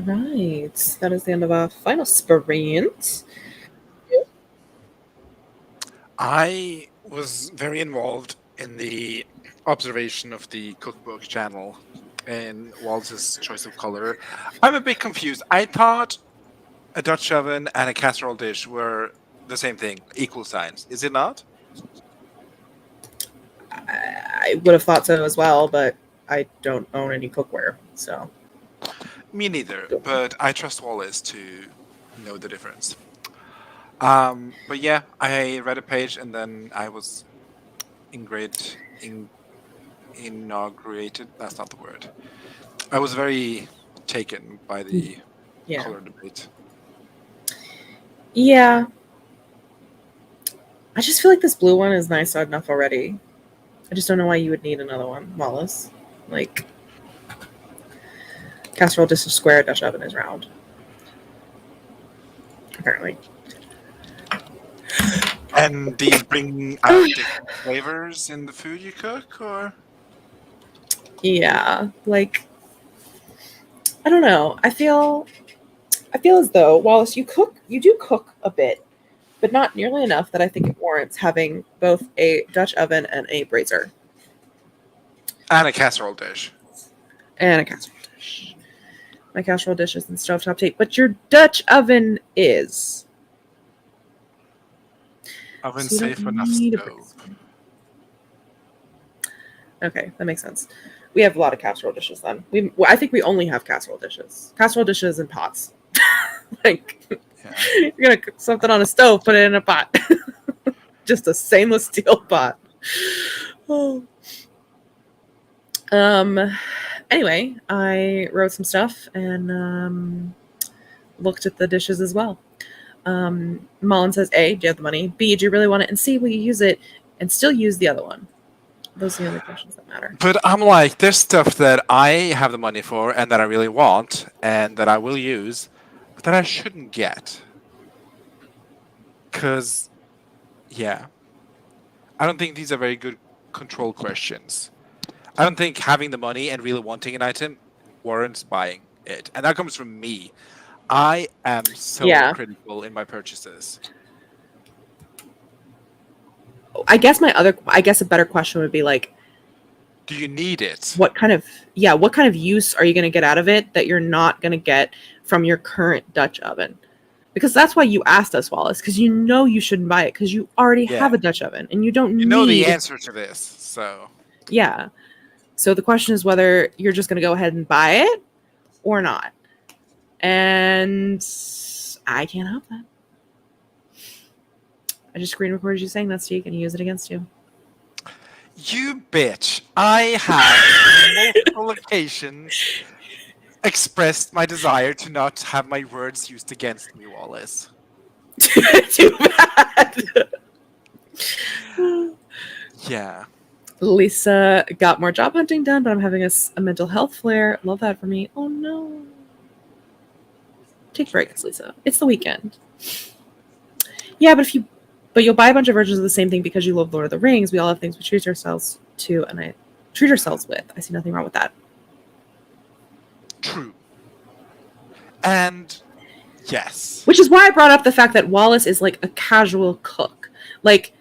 A: Right. That is the end of our final sprint.
B: I was very involved in the observation of the cookbook channel and Waltz's choice of color. I'm a bit confused. I thought a Dutch oven and a casserole dish were the same thing, equal signs. Is it not?
A: I would have thought so as well, but I don't own any cookware, so.
B: Me neither, but I trust Wallace to know the difference. But yeah, I read a page and then I was ingrid in, inaugurated. That's not the word. I was very taken by the
A: Yeah.
B: color debate.
A: Yeah. I just feel like this blue one is nice enough already. I just don't know why you would need another one, Wallace. Like, casserole dish is square, Dutch oven is round. Apparently.
B: And do you bring out different flavors in the food you cook, or?
A: Yeah. Like, I don't know. I feel as though, Wallace, you do cook a bit, but not nearly enough that I think it warrants having both a Dutch oven and a brazier.
B: And a casserole dish.
A: And a casserole dish. My casserole dish isn't stovetop tape, but your Dutch oven is.
B: Oven
A: So you don't
B: safe enough
A: need a
B: stove.
A: brazier. Okay, that makes sense. We have a lot of casserole dishes then. I think we only have casserole dishes and pots. Like,
B: Yeah.
A: you're gonna cook something on a stove, put it in a pot. Just a stainless steel pot. Oh. Anyway, I wrote some stuff and looked at the dishes as well. Mullen says, A, do you have the money? B, do you really want it? And C, will you use it and still use the other one? Those are the only questions that matter.
B: But I'm like, there's stuff that I have the money for and that I really want and that I will use, but that I shouldn't get. Because, yeah, I don't think these are very good control questions. I don't think having the money and really wanting an item warrants buying it. And that comes from me. I am so critical in my purchases.
A: I guess a better question would be like,
B: do you need it?
A: What kind of use are you going to get out of it that you're not going to get from your current Dutch oven? Because that's why you asked us, Wallace, because you know you shouldn't buy it because you already have a Dutch oven and you don't need...
B: You know the answer to this, so...
A: Yeah. So the question is whether you're just going to go ahead and buy it or not. And I can't help that. I just screen recorded you saying that, so you can use it against you.
B: You bitch. I have multiple occasions expressed my desire to not have my words used against me, Wallace.
A: Too bad.
B: Yeah.
A: Lisa got more job hunting done, but I'm having a mental health flare. Love that for me. Oh no. Take breaks, Lisa. It's the weekend. Yeah, but you'll buy a bunch of versions of the same thing because you love Lord of the Rings. We all have things we treat ourselves to, and I treat ourselves with. I see nothing wrong with that.
B: True. And yes.
A: Which is why I brought up the fact that Wallace is like a casual cook. Like,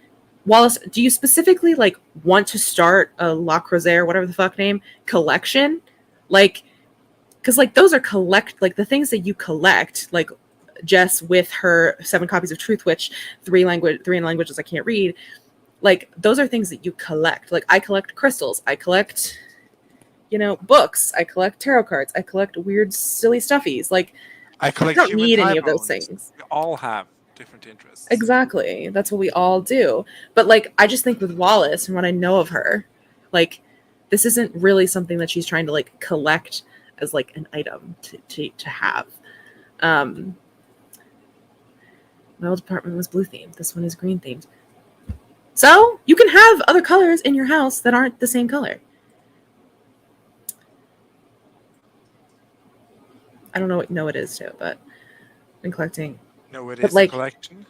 A: Wallace, do you specifically like want to start a La Croisette or whatever the fuck name collection? Like, because like those are like the things that you collect, like Jess with her 7 copies of Truth Witch, 3 in languages I can't read. Like, those are things that you collect. Like, I collect crystals. I collect, books. I collect tarot cards. I collect weird, silly stuffies. Like,
B: I collect
A: don't need any of those things.
B: We all have different interests.
A: Exactly. That's what we all do. But like, I just think with Wallace and what I know of her, like, this isn't really something that she's trying to like collect as like an item to have. My old apartment was blue themed. This one is green themed. So you can have other colors in your house that aren't the same color. I don't know what no it is too, but I've been collecting.
B: No, it is like, a collection.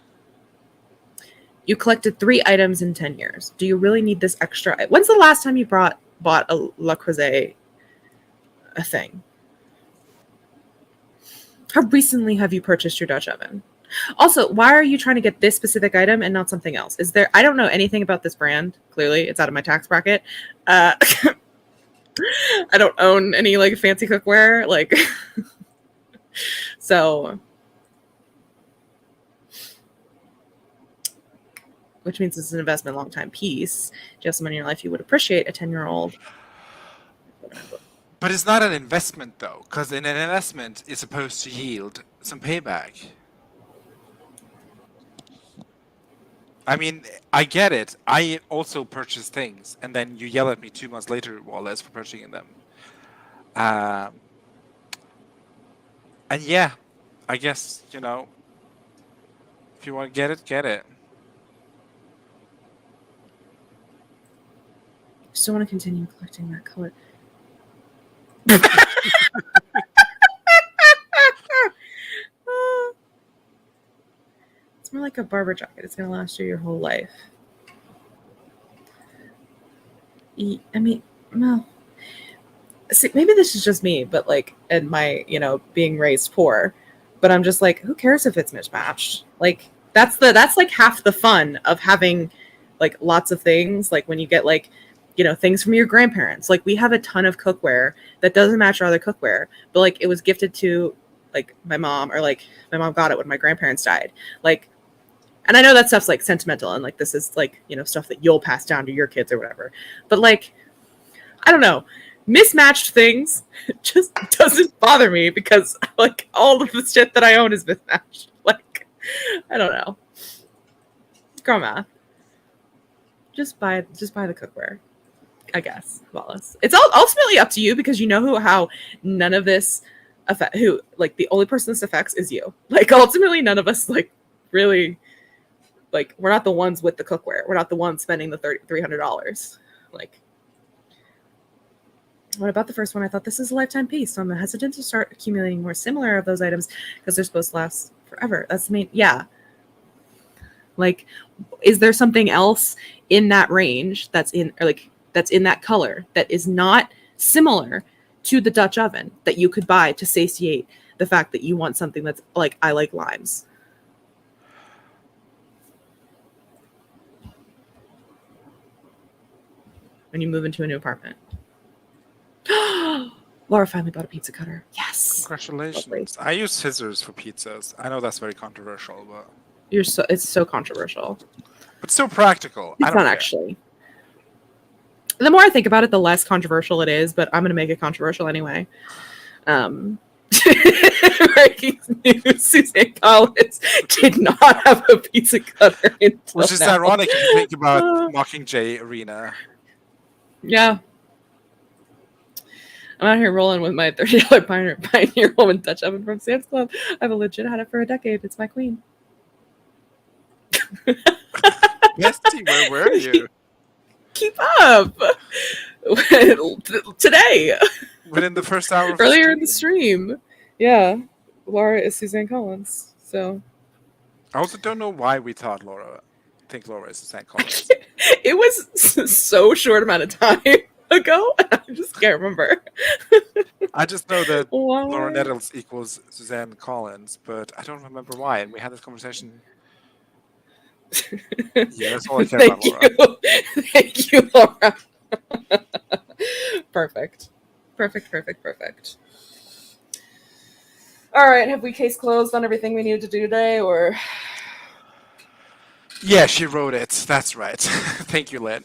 A: You collected 3 items in 10 years. Do you really need this extra? When's the last time you bought a La Croisette a thing? How recently have you purchased your Dutch oven? Also, why are you trying to get this specific item and not something else? Is there? I don't know anything about this brand. Clearly, it's out of my tax bracket. Uh, I don't own any like fancy cookware, like so, which means it's an investment, long time piece. Do you have someone in your life you would appreciate? A 10-year-old.
B: But it's not an investment though, because in an investment, it's supposed to yield some payback. I mean, I get it. I also purchase things, and then you yell at me 2 months later, Wallace, for purchasing them. Um, and yeah, I guess, you know, if you want to get it, get it.
A: Still want to continue collecting that color. It's more like a barber jacket. It's going to last you your whole life. I mean, well, see, maybe this is just me, but like, and my, being raised poor, but I'm just like, who cares if it's mismatched? Like, that's like half the fun of having like lots of things. Like when you get like, things from your grandparents. Like we have a ton of cookware that doesn't match our other cookware, but like it was gifted to like my mom, or like my mom got it when my grandparents died. Like, and I know that stuff's like sentimental and like this is like, stuff that you'll pass down to your kids or whatever. But like, I don't know, mismatched things just doesn't bother me because like all of the shit that I own is mismatched. Like, I don't know. Girl math. Just buy the cookware, I guess, Wallace. It's ultimately up to you because you know how none of this who like the only person this affects is you. Like ultimately none of us like really like we're not the ones with the cookware. We're not the ones spending the $300. Like, what about the first one? I thought this is a lifetime piece, so I'm hesitant to start accumulating more similar of those items because they're supposed to last forever. That's the main, yeah. Like, is there something else in that range that's in that color that is not similar to the Dutch oven that you could buy to satiate the fact that you want something that's like, I like limes? When you move into a new apartment. Laura finally bought a pizza cutter. Yes.
B: Congratulations.
A: Lovely.
B: I use scissors for pizzas. I know that's very controversial, but
A: It's so controversial.
B: But so practical.
A: It's not actually. The more I think about it, the less controversial it is, but I'm going to make it controversial anyway. Breaking news, Suzanne Collins did not have a pizza cutter until
B: Which is
A: now.
B: ironic if you think about Mockingjay Arena.
A: Yeah. I'm out here rolling with my $30 Pioneer Woman Dutch oven from Sam's Club. I've legit had it for a decade. It's my queen.
B: Bestie, where were you?
A: Keep up. Today.
B: Within the first hour of
A: Earlier in the stream. Yeah. Laura is Suzanne Collins. So
B: I also don't know why we think Laura is Suzanne Collins.
A: It was so short amount of time ago, and I just can't remember.
B: I just know that
A: Why?
B: Laura Nettles equals Suzanne Collins, but I don't remember why. And we had this conversation. Yeah, that's all I care about, Laura.
A: Thank you, Laura. Perfect. All right, have we case closed on everything we needed to do today, or?
B: Yeah, she wrote it. That's right. Thank you, Lynn.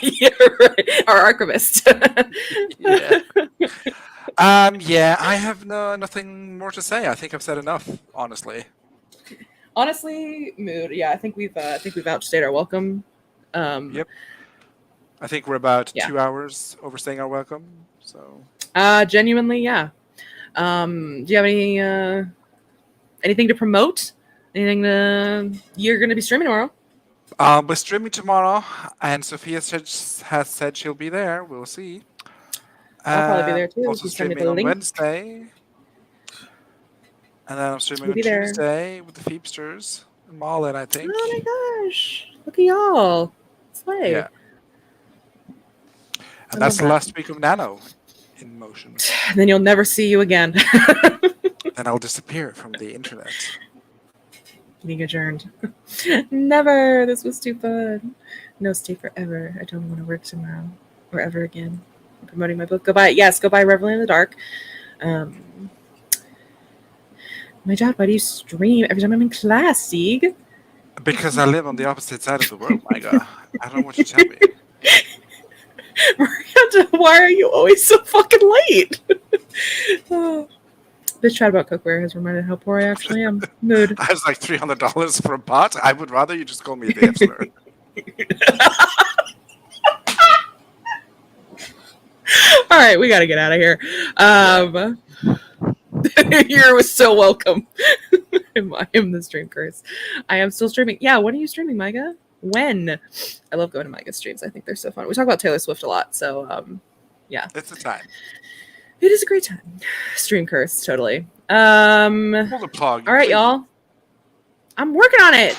A: You're right. Our archivist.
B: Yeah. Yeah, I have nothing more to say. I think I've said enough, honestly.
A: Honestly, mood. Yeah, I think we've outstayed our welcome.
B: Yep. I think we're about
A: Yeah.
B: 2 hours overstaying our welcome. So.
A: Genuinely, yeah. Do you have anything to promote? Anything you're going to be streaming tomorrow?
B: We're streaming tomorrow, and Sophia has said she'll be there. We'll see.
A: I'll probably be there too.
B: Also streaming on Wednesday. And then I'm streaming on Tuesday with the Feepsters and Marlin, I think.
A: Oh my gosh. Look at y'all. Slay.
B: Yeah. And that's the last week of Nano in motion.
A: Then you'll never see you again.
B: Then I'll disappear from the internet.
A: Being adjourned. Never. This was too fun. No, stay forever. I don't want to work tomorrow or ever again. I'm promoting my book. Go buy it. Yes, go buy Reveling in the Dark. My God, why do you stream every time I'm in class, Sieg?
B: Because I live on the opposite side of the world, my God. I don't know what you tell me.
A: Miranda, why are you always so fucking late? Oh. This chat about cookware has reminded how poor I actually am. Mood.
B: I was like $300 for a pot. I would rather you just call me the F-slur.
A: All right, we got to get out of here. You're so welcome. I am the stream curse. I am still streaming. Yeah, when are you streaming, Micah? When? I love going to Micah's streams. I think they're so fun. We talk about Taylor Swift a lot, so yeah.
B: It's a time.
A: It is a great time. Stream curse, totally.
B: Pull the plug.
A: All right,
B: please.
A: y'all. I'm working on it.